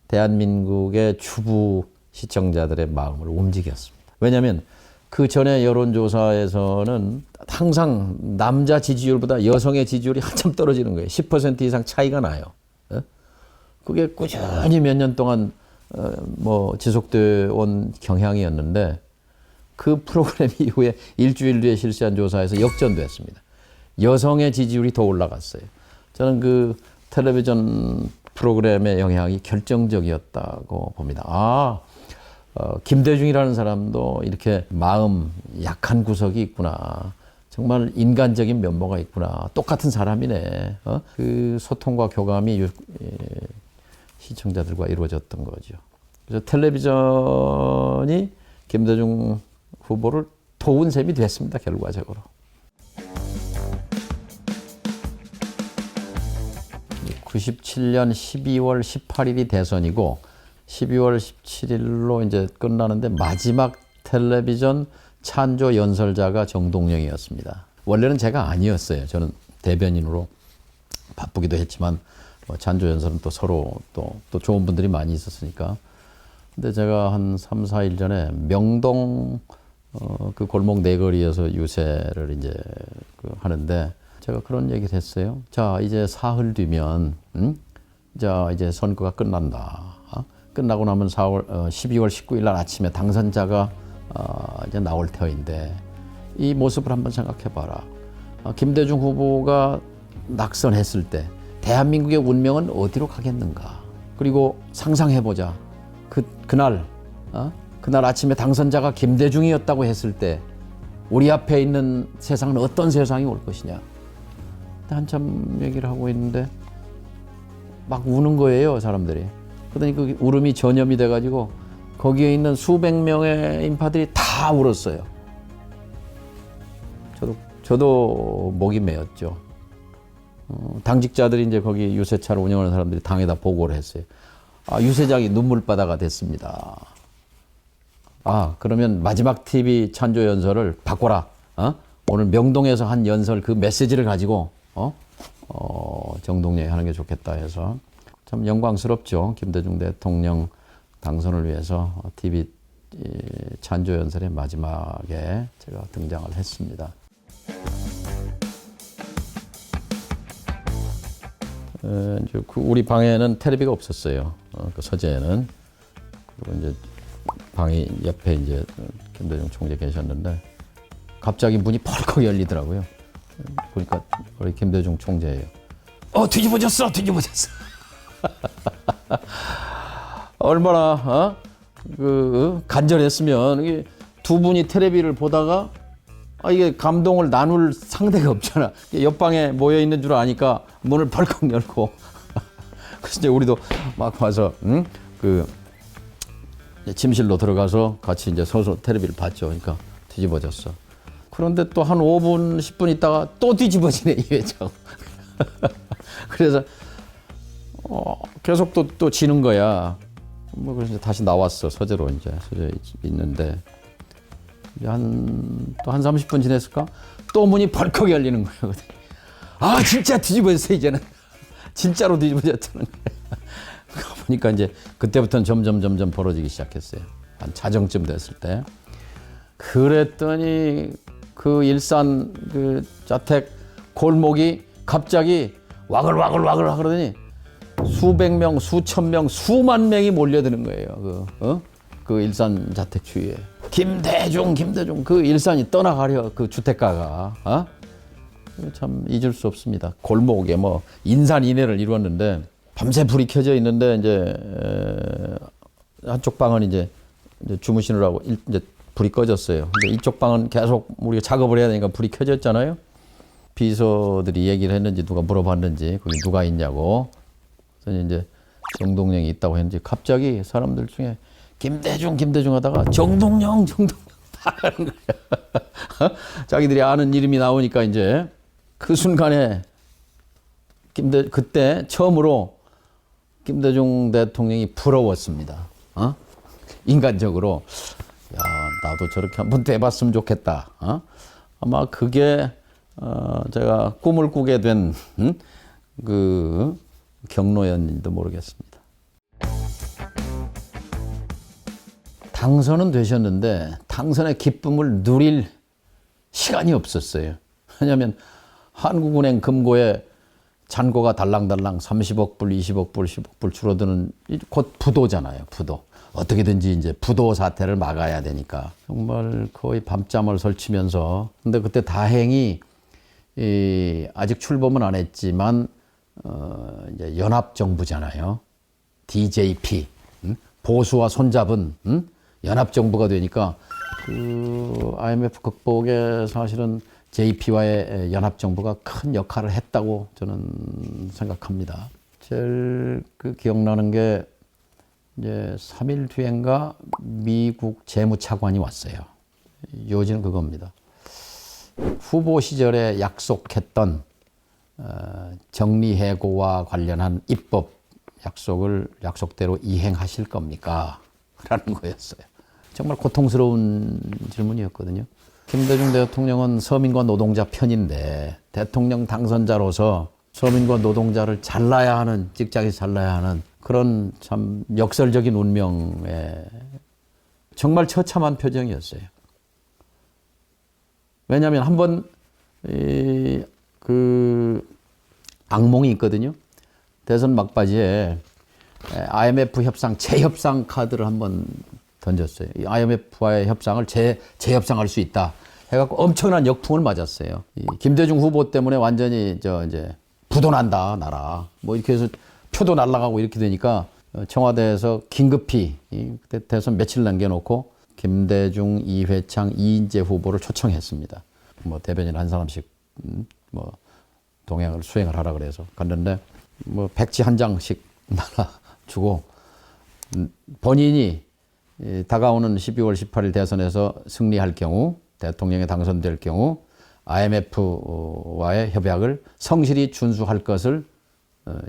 대한민국의 주부 시청자들의 마음을 움직였습니다. 왜냐하면 그 전에 여론조사에서는 항상 남자 지지율보다 여성의 지지율이 한참 떨어지는 거예요. 10% 이상 차이가 나요. 그게 꾸준히 몇 년 동안 뭐 지속되어 온 경향이었는데 그 프로그램 이후에 일주일 뒤에 실시한 조사에서 역전됐습니다. 여성의 지지율이 더 올라갔어요. 저는 그 텔레비전 프로그램의 영향이 결정적이었다고 봅니다. 김대중이라는 사람도 이렇게 마음 약한 구석이 있구나. 정말 인간적인 면모가 있구나. 똑같은 사람이네. 그 소통과 교감이 시청자들과 이루어졌던 거죠. 그래서 텔레비전이 김대중 후보를 도운 셈이 됐습니다. 결과적으로. 97년 12월 18일이 대선이고 12월 17일로 이제 끝나는데 마지막 텔레비전 찬조 연설자가 정동영이었습니다. 원래는 제가 아니었어요. 저는 대변인으로 바쁘기도 했지만 찬조 연설은 또 서로 또 좋은 분들이 많이 있었으니까. 근데 제가 한 3, 4일 전에 명동 그 골목 네거리에서 유세를 이제 하는데 제가 그런 얘기를 했어요. 자, 이제 사흘 뒤면, 자, 이제 선거가 끝난다. 끝나고 나면 12월 19일 날 아침에 당선자가 이제 나올 터인데 이 모습을 한번 생각해 봐라. 김대중 후보가 낙선했을 때 대한민국의 운명은 어디로 가겠는가? 그리고 상상해 보자. 그날 아침에 당선자가 김대중이었다고 했을 때 우리 앞에 있는 세상은 어떤 세상이 올 것이냐. 한참 얘기를 하고 있는데 막 우는 거예요, 사람들이. 그러더니 그 울음이 전염이 돼가지고 거기에 있는 수백 명의 인파들이 다 울었어요. 저도 목이 메었죠. 당직자들이 이제 거기 유세차를 운영하는 사람들이 당에다 보고를 했어요. 유세장이 눈물바다가 됐습니다. 그러면 마지막 TV 찬조 연설을 바꿔라. 오늘 명동에서 한 연설 그 메시지를 가지고 정동영이 하는 게 좋겠다 해서 참 영광스럽죠. 김대중 대통령 당선을 위해서 TV 찬조 연설의 마지막에 제가 등장을 했습니다. 이제 우리 방에는 텔레비가 없었어요. 그 서재에는. 그리고 이제 방이 옆에 이제 김대중 총재 계셨는데 갑자기 문이 펄컥 열리더라고요. 보니까 우리 김대중 총재예요. 뒤집어졌어. 얼마나 간절했으면 이게 두 분이 텔레비를 보다가 이게 감동을 나눌 상대가 없잖아. 옆방에 모여 있는 줄 아니까 문을 벌컥 열고 그래서 이제 우리도 막 와서 침실로 들어가서 같이 이제 서서 텔레비를 봤죠. 그러니까 뒤집어졌어. 그런데 또 한 5분, 10분 있다가 또 뒤집어지네, 이 회장. 그래서 계속 또 지는 거야. 그래서 다시 나왔어. 서재로 이제 서재에 있는데 또 한 30분 지냈을까? 또 문이 벌컥 열리는 거예요. 진짜 뒤집어졌어, 이제는. 진짜로 뒤집어졌다는 거예요. 보니까 이제 그때부터는 점점 벌어지기 시작했어요. 한 자정쯤 됐을 때. 그랬더니 그 일산 그 자택 골목이 갑자기 와글와글 하더니 수백 명, 수천 명, 수만 명이 몰려드는 거예요. 그 일산 자택 주위에. 김대중 그 일산이 떠나가려 그 주택가가. 참 잊을 수 없습니다. 골목에 뭐 인산인해를 이루었는데 밤새 불이 켜져 있는데 이제 한쪽 방은 이제 주무시느라고 이제 불이 꺼졌어요. 근데 이쪽 방은 계속 우리가 작업을 해야 되니까 불이 켜졌잖아요. 비서들이 얘기를 했는지 누가 물어봤는지 거기 누가 있냐고. 그래서 이제 정동영이 있다고 했는지 갑자기 사람들 중에 김대중 하다가 정동영 다 하는 거야. 자기들이 아는 이름이 나오니까 이제 그 순간에 그때 처음으로 김대중 대통령이 부러웠습니다. 인간적으로. 나도 저렇게 한번 돼봤으면 좋겠다. 아마 그게 제가 꿈을 꾸게 된 그 경로였는지도 모르겠습니다. 당선은 되셨는데 당선의 기쁨을 누릴 시간이 없었어요. 왜냐하면 한국은행 금고에 잔고가 달랑달랑 30억 불, 20억 불, 10억 불 줄어드는 곧 부도잖아요. 부도. 어떻게든지 이제 부도 사태를 막아야 되니까 정말 거의 밤잠을 설치면서 근데 그때 다행히 아직 출범은 안 했지만 이제 연합정부잖아요. DJP 보수와 손잡은 연합정부가 되니까 그 IMF 극복에 사실은 JP와의 연합정부가 큰 역할을 했다고 저는 생각합니다. 제일 기억나는 게 이제 3일 뒤엔가 미국 재무차관이 왔어요. 요지는 그겁니다. 후보 시절에 약속했던 정리해고와 관련한 입법 약속대로 이행하실 겁니까? 라는 거였어요. 정말 고통스러운 질문이었거든요. 김대중 대통령은 서민과 노동자 편인데 대통령 당선자로서 서민과 노동자를 잘라야 하는, 직장에 잘라야 하는 그런 참 역설적인 운명에 정말 처참한 표정이었어요. 왜냐하면 한번 그 악몽이 있거든요. 대선 막바지에 IMF 협상 재협상 카드를 한번 던졌어요. 이 IMF와의 협상을 재협상할 수 있다 해갖고 엄청난 역풍을 맞았어요. 이 김대중 후보 때문에 완전히 이제 부도난다 나라. 뭐 이렇게 해서 표도 날아가고 이렇게 되니까 청와대에서 긴급히 그때 대선 며칠 남겨놓고 김대중, 이회창, 이인재 후보를 초청했습니다. 뭐 대변인 한 사람씩 뭐 동행을 수행을 하라 그래서 갔는데 뭐 백지 한 장씩 나눠주고 본인이 다가오는 12월 18일 대선에서 승리할 경우 대통령에 당선될 경우 IMF와의 협약을 성실히 준수할 것을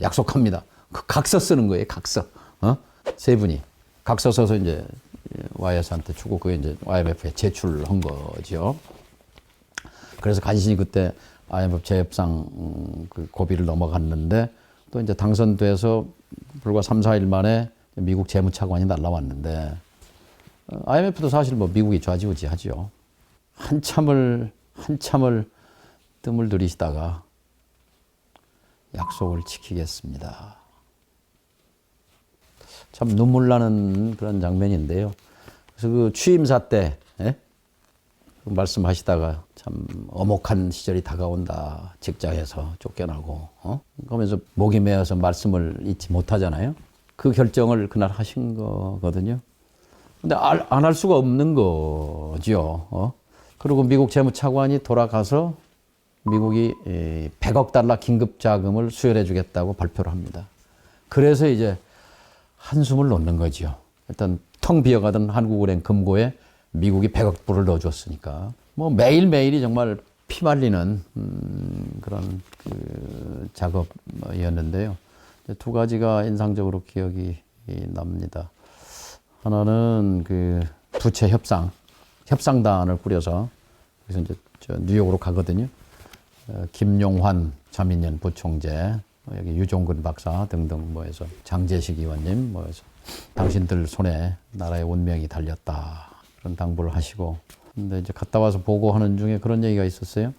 약속합니다. 그 각서 쓰는 거예요. 각서. 세 분이 각서 써서 이제 YS한테 주고 그게 이제 IMF에 제출한 거죠. 그래서 간신히 그때 IMF 재협상 그 고비를 넘어갔는데 또 이제 당선돼서 불과 3, 4일 만에 미국 재무차관이 날라왔는데 IMF도 사실 뭐 미국이 좌지우지하죠. 한참을 뜸을 들이시다가 약속을 지키겠습니다. 참 눈물 나는 그런 장면인데요. 그래서 그 취임사 때 말씀하시다가 참 엄혹한 시절이 다가온다. 직장에서 쫓겨나고 그러면서 목이 메어서 말씀을 잊지 못하잖아요. 그 결정을 그날 하신 거거든요. 근데 안 할 수가 없는 거죠. 그리고 미국 재무차관이 돌아가서 미국이 100억 달러 긴급 자금을 수혈해 주겠다고 발표를 합니다. 그래서 이제 한숨을 놓는 거죠. 일단 텅 비어가던 한국은행 금고에 미국이 100억 불을 넣어줬으니까 뭐 매일매일이 정말 피 말리는 그런 그 작업이었는데요. 두 가지가 인상적으로 기억이 납니다. 하나는 그 부채 협상단을 꾸려서 그래서 이제 저 뉴욕으로 가거든요. 김용환 자민련 부총재, 여기 유종근 박사 등등 뭐해서 장재식 의원님 뭐해서 당신들 손에 나라의 운명이 달렸다 그런 당부를 하시고, 근데 이제 갔다 와서 보고하는 중에 그런 얘기가 있었어요.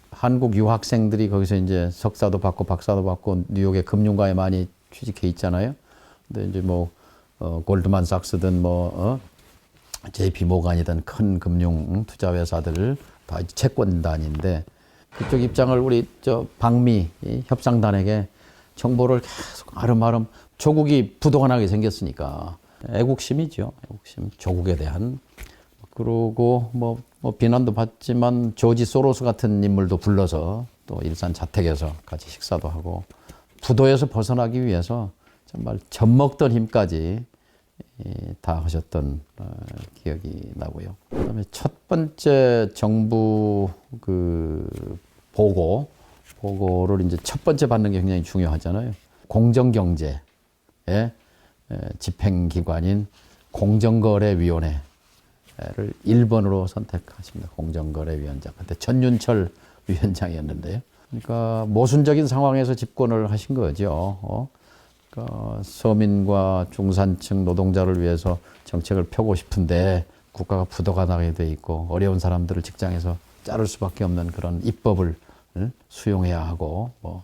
한국 유학생들이 거기서 이제 석사도 받고 박사도 받고 뉴욕의 금융가에 많이 취직해 있잖아요. 근데 이제 뭐 골드만삭스든 JP 모간이든 큰 금융 투자 회사들 다 채권단인데 그쪽 입장을 우리 방미 협상단에게 정보를 계속 아름아름, 조국이 부도가 생겼으니까 애국심이죠. 애국심, 조국에 대한. 그러고 뭐 비난도 받지만 조지 소로스 같은 인물도 불러서 또 일산 자택에서 같이 식사도 하고 부도에서 벗어나기 위해서 정말 젖먹던 힘까지 다 하셨던 기억이 나고요. 그다음에 첫 번째 정부 그 보고를 이제 첫 번째 받는 게 굉장히 중요하잖아요. 공정경제의 집행기관인 공정거래위원회를 1번으로 선택하십니다. 공정거래위원장. 그때 전윤철 위원장이었는데요. 그러니까 모순적인 상황에서 집권을 하신 거죠. 그러니까 서민과 중산층 노동자를 위해서 정책을 펴고 싶은데 국가가 부도가 나게 돼 있고 어려운 사람들을 직장에서 자를 수밖에 없는 그런 입법을 수용해야 하고 뭐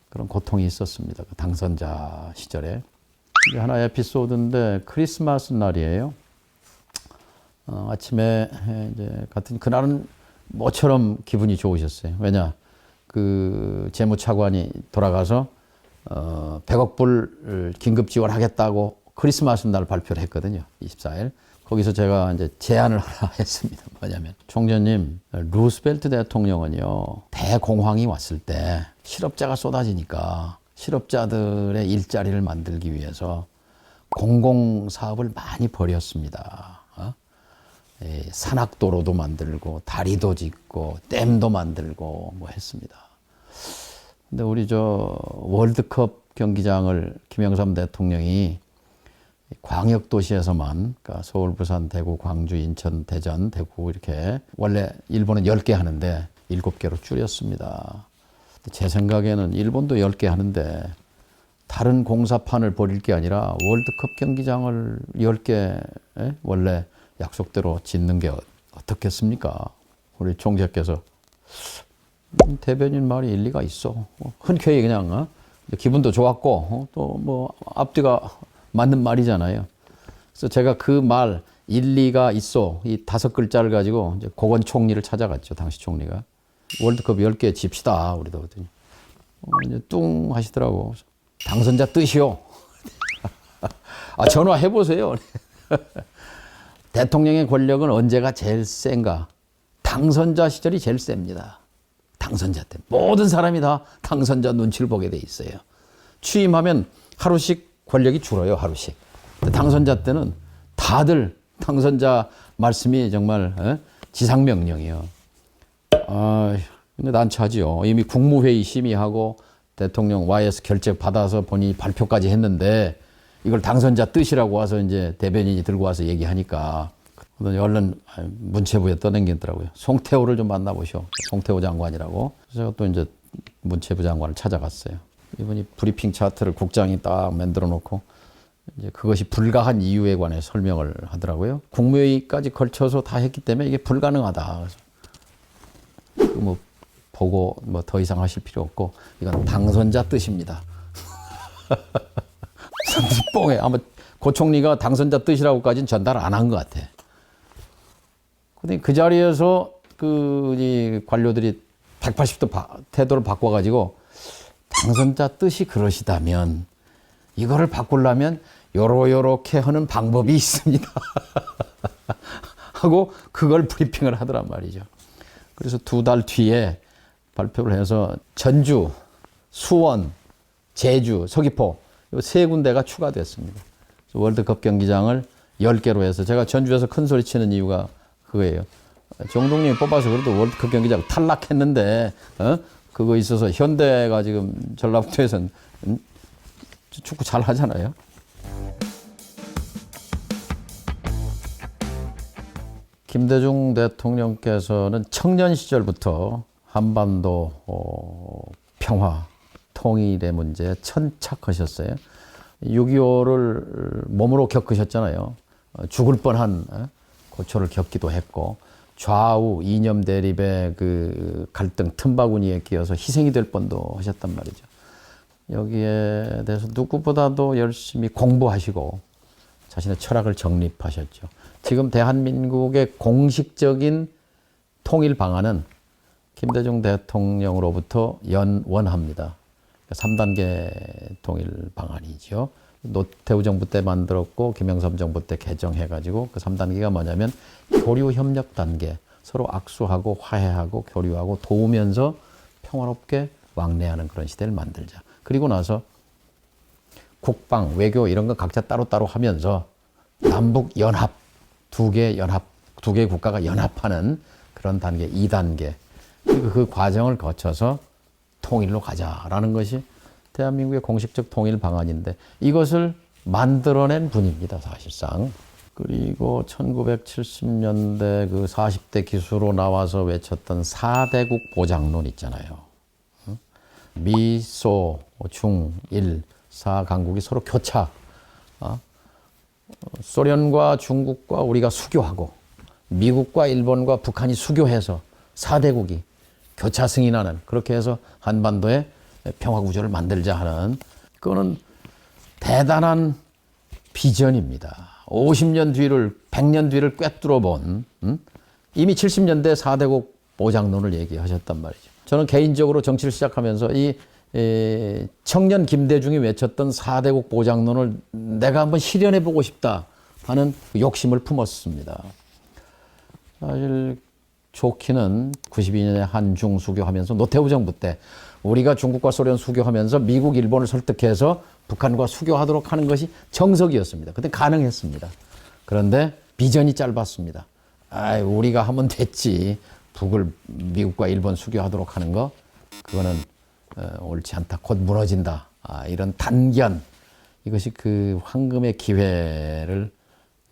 그런 고통이 있었습니다. 그 당선자 시절에. 이게 하나의 에피소드인데 크리스마스 날이에요. 아침에 이제 같은 그날은 모처럼 기분이 좋으셨어요. 왜냐? 그 재무차관이 돌아가서 100억 불 긴급 지원하겠다고 크리스마스 날 발표를 했거든요. 24일. 거기서 제가 이제 제안을 하나 했습니다. 뭐냐면, 총재님, 루스벨트 대통령은요, 대공황이 왔을 때 실업자가 쏟아지니까 실업자들의 일자리를 만들기 위해서 공공사업을 많이 벌였습니다. 산악도로도 만들고, 다리도 짓고, 댐도 만들고, 뭐 했습니다. 근데 우리 월드컵 경기장을 김영삼 대통령이 광역도시에서만, 그러니까 서울, 부산, 대구, 광주, 인천, 대전, 대구 이렇게 원래 일본은 10개 하는데 7개로 줄였습니다. 제 생각에는 일본도 10개 하는데 다른 공사판을 벌일 게 아니라 월드컵 경기장을 10개 원래 약속대로 짓는 게 어떻겠습니까? 우리 총재께서 대변인 말이 일리가 있어. 흔쾌히 그냥 기분도 좋았고 또 뭐 앞뒤가 맞는 말이잖아요. 그래서 제가 그 말 일리가 있어 이 5글자를 가지고 이제 고건 총리를 찾아갔죠. 당시 총리가 월드컵 10개 집시다 우리도 그랬더니 이제 뚱 하시더라고. 당선자 뜻이요. 아 전화해 보세요. 대통령의 권력은 언제가 제일 센가? 당선자 시절이 제일 셉니다. 당선자 때 모든 사람이 다 당선자 눈치를 보게 돼 있어요. 취임하면 하루씩 권력이 줄어요. 하루씩. 당선자 때는 다들 당선자 말씀이 정말 지상명령이에요. 아, 근데 난처하지요. 이미 국무회의 심의하고 대통령 YS 결재 받아서 본인이 발표까지 했는데 이걸 당선자 뜻이라고 와서 이제 대변인이 들고 와서 얘기하니까 얼른 문체부에 떠넘기더라고요. 송태호를 좀 만나보시오. 송태호 장관이라고. 그래서 제가 또 이제 문체부 장관을 찾아갔어요. 이분이 브리핑 차트를 국장이 딱 만들어 놓고 이제 그것이 불가한 이유에 관해 설명을 하더라고요. 국무회의까지 걸쳐서 다 했기 때문에 이게 불가능하다. 그래서 뭐 보고 뭐 더 이상 하실 필요 없고 이건 당선자 뜻입니다. 뽕해. 아마 고 총리가 당선자 뜻이라고까지는 전달 안 한 것 같아. 근데 그 자리에서 이 관료들이 180도 태도를 바꿔가지고 당선자 뜻이 그러시다면 이거를 바꾸려면 요렇게 하는 방법이 있습니다. 하고 그걸 브리핑을 하더란 말이죠. 그래서 2달 뒤에 발표를 해서 전주, 수원, 제주, 서귀포 이 3군데가 추가됐습니다. 월드컵 경기장을 10개로 해서 제가 전주에서 큰 소리 치는 이유가 그거예요. 정동님이 뽑아서 그래도 월드컵 경기장 탈락했는데 그거 있어서 현대가 지금 전라북도에서는 축구 잘 하잖아요. 김대중 대통령께서는 청년 시절부터 한반도 평화, 통일의 문제에 천착하셨어요. 6.25를 몸으로 겪으셨잖아요. 죽을 뻔한 고초를 겪기도 했고 좌우 이념 대립의 그 갈등 틈바구니에 끼어서 희생이 될 뻔도 하셨단 말이죠. 여기에 대해서 누구보다도 열심히 공부하시고 자신의 철학을 정립하셨죠. 지금 대한민국의 공식적인 통일 방안은 김대중 대통령으로부터 원합니다. 3단계 통일 방안이죠. 노태우 정부 때 만들었고 김영삼 정부 때 개정해가지고 그 3단계가 뭐냐면 교류 협력 단계, 서로 악수하고 화해하고 교류하고 도우면서 평화롭게 왕래하는 그런 시대를 만들자. 그리고 나서 국방, 외교 이런 거 각자 따로따로 하면서 남북 연합, 두 개 국가가 연합하는 그런 단계, 2단계. 그리고 그 과정을 거쳐서 통일로 가자라는 것이 대한민국의 공식적 통일 방안인데 이것을 만들어낸 분입니다, 사실상. 그리고 1970년대 그 40대 기수로 나와서 외쳤던 4대국 보장론 있잖아요. 미, 소, 중, 일, 4강국이 서로 교차. 소련과 중국과 우리가 수교하고 미국과 일본과 북한이 수교해서 4대국이 교차 승인하는 그렇게 해서 한반도에 평화 구조를 만들자 하는 그거는 대단한 비전입니다. 50년 뒤를 100년 뒤를 꿰뚫어 본 이미 70년대 4대국 보장론을 얘기하셨단 말이죠. 저는 개인적으로 정치를 시작하면서 이 청년 김대중이 외쳤던 4대국 보장론을 내가 한번 실현해 보고 싶다 하는 욕심을 품었습니다. 사실 좋기는 92년에 한중 수교하면서 노태우 정부 때 우리가 중국과 소련 수교하면서 미국, 일본을 설득해서 북한과 수교하도록 하는 것이 정석이었습니다. 그때 가능했습니다. 그런데 비전이 짧았습니다. 우리가 하면 됐지. 북을 미국과 일본 수교하도록 하는 거 그거는 옳지 않다. 곧 무너진다. 이런 단견. 이것이 그 황금의 기회를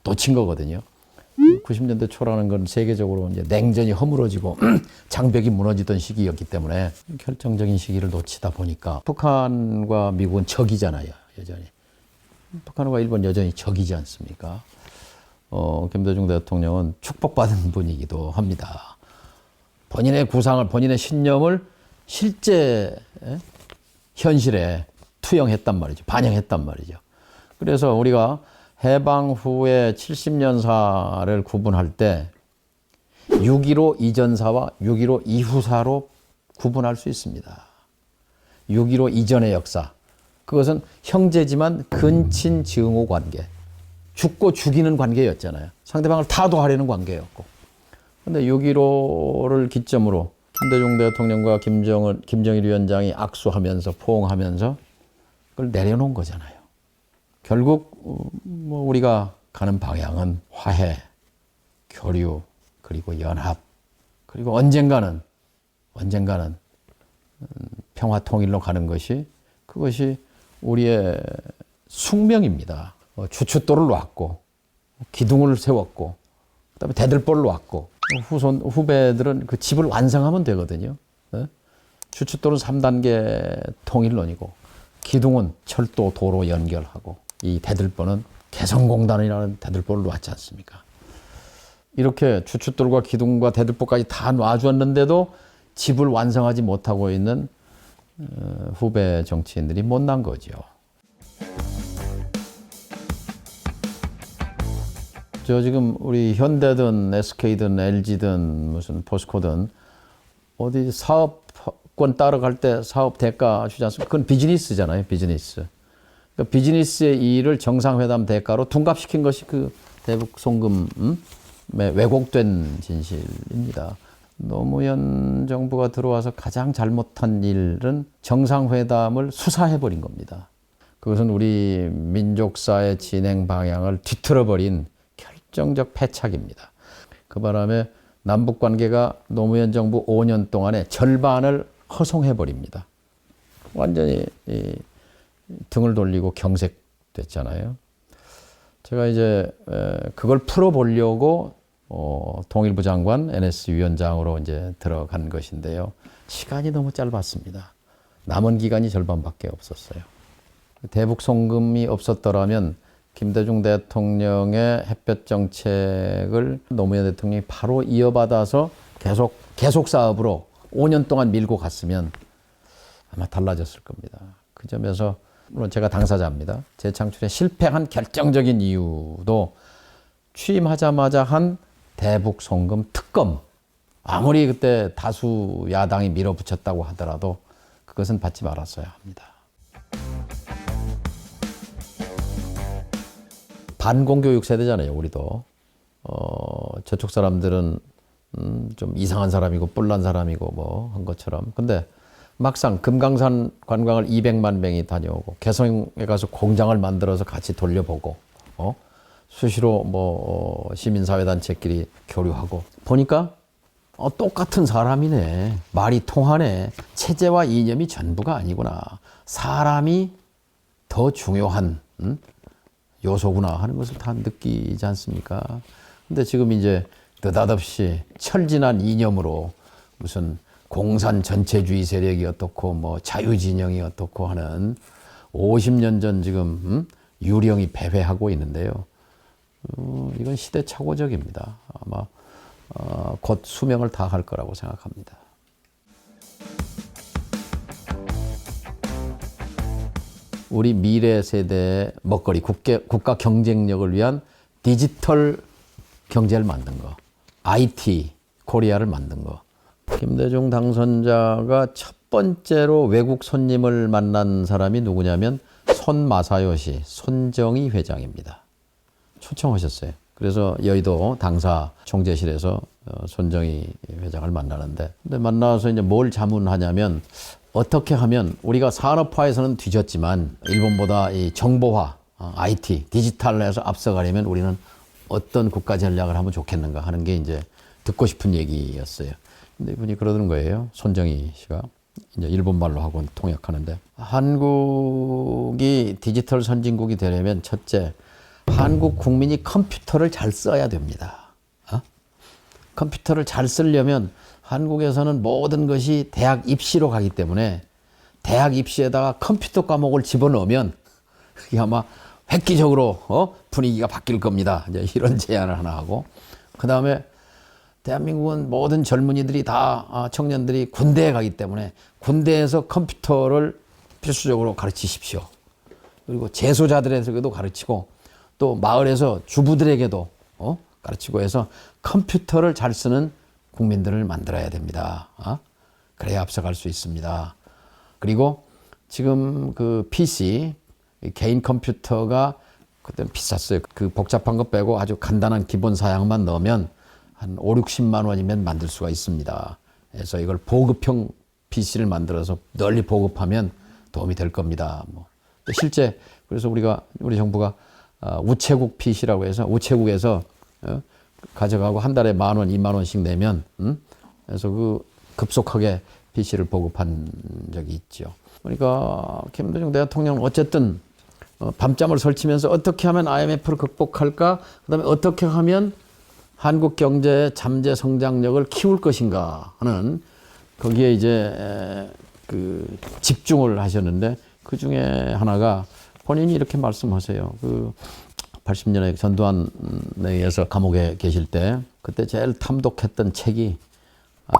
놓친 거거든요. 90년대 초라는 건 세계적으로 이제 냉전이 허물어지고 장벽이 무너지던 시기였기 때문에 결정적인 시기를 놓치다 보니까 북한과 미국은 적이잖아요, 여전히. 북한과 일본 여전히 적이지 않습니까? 김대중 대통령은 축복받은 분이기도 합니다. 본인의 구상을, 본인의 신념을 실제 현실에 투영했단 말이죠. 반영했단 말이죠. 그래서 우리가 해방 후에 70년사를 구분할 때 6.15 이전사와 6.15 이후사로 구분할 수 있습니다. 6.15 이전의 역사. 그것은 형제지만 근친 증오 관계. 죽고 죽이는 관계였잖아요. 상대방을 타도하려는 관계였고. 근데 6.15를 기점으로 김대중 대통령과 김정일 위원장이 악수하면서 포옹하면서 그걸 내려놓은 거잖아요. 결국 뭐 우리가 가는 방향은 화해, 교류, 그리고 연합, 그리고 언젠가는 평화 통일로 가는 것이 그것이 우리의 숙명입니다. 주춧돌을 놨고 기둥을 세웠고 그다음에 대들보를 놨고 후배들은 그 집을 완성하면 되거든요. 주춧돌은 3단계 통일론이고 기둥은 철도 도로 연결하고 이 대들보는 개성공단이라는 대들보를 놨지 않습니까? 이렇게 주춧돌과 기둥과 대들보까지 다 놔주었는데도 집을 완성하지 못하고 있는 후배 정치인들이 못난 거죠. 저 지금 우리 현대든 SK든 LG든 무슨 포스코든 어디 사업권 따라갈 때 사업 대가 주지 않습니까? 그건 비즈니스잖아요, 비즈니스. 그러니까 비즈니스의 일을 정상회담 대가로 둔갑시킨 것이 그 대북 송금의 왜곡된 진실입니다. 노무현 정부가 들어와서 가장 잘못한 일은 정상회담을 수사해버린 겁니다. 그것은 우리 민족사의 진행 방향을 뒤틀어버린 결정적 패착입니다. 그 바람에 남북관계가 노무현 정부 5년 동안에 절반을 허송해버립니다. 완전히 등을 돌리고 경색됐잖아요. 제가 이제 그걸 풀어보려고 통일부 장관, NS 위원장으로 이제 들어간 것인데요. 시간이 너무 짧았습니다. 남은 기간이 절반밖에 없었어요. 대북 송금이 없었더라면 김대중 대통령의 햇볕 정책을 노무현 대통령이 바로 이어받아서 계속 사업으로 5년 동안 밀고 갔으면 아마 달라졌을 겁니다. 그 점에서 물론 제가 당사자입니다. 재창출에 실패한 결정적인 이유도 취임하자마자 한 대북 송금 특검, 아무리 그때 다수 야당이 밀어붙였다고 하더라도 그것은 받지 말았어야 합니다. 반공교육 세대잖아요, 우리도. 저쪽 사람들은 좀 이상한 사람이고 뿔난 사람이고 뭐 한 것처럼. 근데 막상 금강산 관광을 200만 명이 다녀오고 개성에 가서 공장을 만들어서 같이 돌려보고 수시로 뭐 시민사회단체끼리 교류하고 보니까 똑같은 사람이네. 말이 통하네. 체제와 이념이 전부가 아니구나. 사람이 더 중요한 요소구나 하는 것을 다 느끼지 않습니까? 근데 지금 이제 느닷없이 철진한 이념으로 무슨 공산 전체주의 세력이 어떻고 뭐 자유진영이 어떻고 하는 50년 전 지금 유령이 배회하고 있는데요. 이건 시대착오적입니다. 아마 곧 수명을 다할 거라고 생각합니다. 우리 미래 세대의 먹거리, 국가 경쟁력을 위한 디지털 경제를 만든 거, IT 코리아를 만든 거. 김대중 당선자가 첫 번째로 외국 손님을 만난 사람이 누구냐면 손마사요시, 손정희 회장입니다. 초청하셨어요. 그래서 여의도 당사 총재실에서 손정희 회장을 만나는데, 근데 만나서 이제 뭘 자문하냐면 어떻게 하면 우리가 산업화에서는 뒤졌지만 일본보다 이 정보화, IT, 디지털에서 앞서가려면 우리는 어떤 국가 전략을 하면 좋겠는가 하는 게 이제 듣고 싶은 얘기였어요. 근데 이분이 그러는 거예요. 손정희 씨가 이제 일본말로 하고 통역하는데, 한국이 디지털 선진국이 되려면 첫째, 한국 국민이 컴퓨터를 잘 써야 됩니다. 컴퓨터를 잘 쓰려면 한국에서는 모든 것이 대학 입시로 가기 때문에 대학 입시에다가 컴퓨터 과목을 집어넣으면 그게 아마 획기적으로 분위기가 바뀔 겁니다. 이제 이런 제안을 하나 하고, 그 다음에 대한민국은 모든 젊은이들이 다 청년들이 군대에 가기 때문에 군대에서 컴퓨터를 필수적으로 가르치십시오. 그리고 재소자들에게도 가르치고 또 마을에서 주부들에게도 가르치고 해서 컴퓨터를 잘 쓰는 국민들을 만들어야 됩니다. 그래야 앞서갈 수 있습니다. 그리고 지금 그 PC, 개인 컴퓨터가 그때 비쌌어요. 그 복잡한 거 빼고 아주 간단한 기본 사양만 넣으면 한 5, 60만 원이면 만들 수가 있습니다. 그래서 이걸 보급형 PC를 만들어서 널리 보급하면 도움이 될 겁니다. 실제 그래서 우리 정부가 우체국 PC라고 해서 우체국에서 가져가고 한 달에 10,000원, 20,000원씩 내면 그래서 그 급속하게 PC를 보급한 적이 있죠. 그러니까 김대중 대통령은 어쨌든 밤잠을 설치면서 어떻게 하면 IMF를 극복할까? 그다음에 어떻게 하면 한국 경제의 잠재 성장력을 키울 것인가 하는 거기에 이제 그 집중을 하셨는데 그 중에 하나가 본인이 이렇게 말씀하세요. 그 80년에 전두환에 의해서 감옥에 계실 때 그때 제일 탐독했던 책이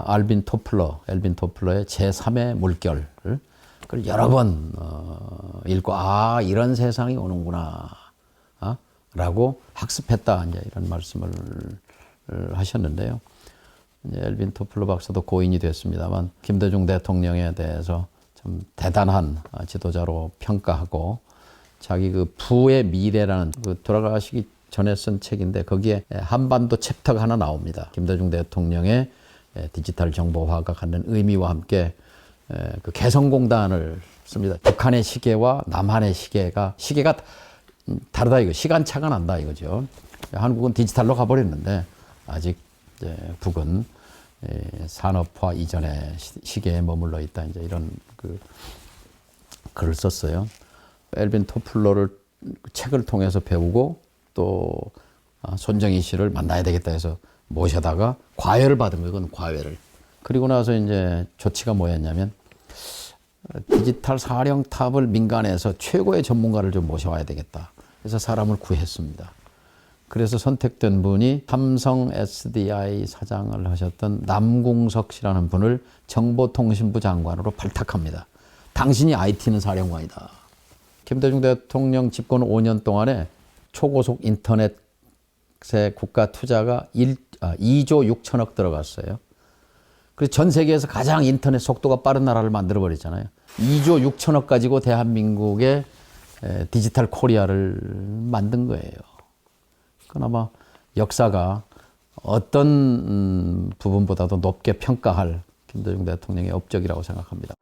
엘빈 토플러의 제3의 물결. 그걸 여러 번 읽고 이런 세상이 오는구나 라고 학습했다 이제 이런 말씀을 하셨는데요. 이제 엘빈 토플러 박사도 고인이 됐습니다만 김대중 대통령에 대해서 참 대단한 지도자로 평가하고 자기 그 부의 미래라는 그 돌아가시기 전에 쓴 책인데 거기에 한반도 챕터가 하나 나옵니다. 김대중 대통령의 디지털 정보화가 갖는 의미와 함께 그 개성공단을 씁니다. 북한의 시계와 남한의 시계가 다르다 이거 시간차가 난다 이거죠. 한국은 디지털로 가버렸는데 아직 이제 북은 산업화 이전의 시계에 머물러 있다 이제 이런 그 글을 썼어요. 엘빈 토플러를 책을 통해서 배우고 또 손정희 씨를 만나야 되겠다 해서 모셔다가 과외를 받은 거예요. 그건 과외를. 그리고 나서 이제 조치가 뭐였냐면 디지털 사령탑을 민간에서 최고의 전문가를 좀 모셔와야 되겠다. 그래서 사람을 구했습니다. 그래서 선택된 분이 삼성 SDI 사장을 하셨던 남궁석 씨라는 분을 정보통신부 장관으로 발탁합니다. 당신이 IT는 사령관이다. 김대중 대통령 집권 5년 동안에 초고속 인터넷에 국가 투자가 2조 6천억 들어갔어요. 그래서 전 세계에서 가장 인터넷 속도가 빠른 나라를 만들어버렸잖아요. 2조 6천억 가지고 대한민국의 디지털 코리아를 만든 거예요. 그나마 역사가 어떤 부분보다도 높게 평가할 김대중 대통령의 업적이라고 생각합니다.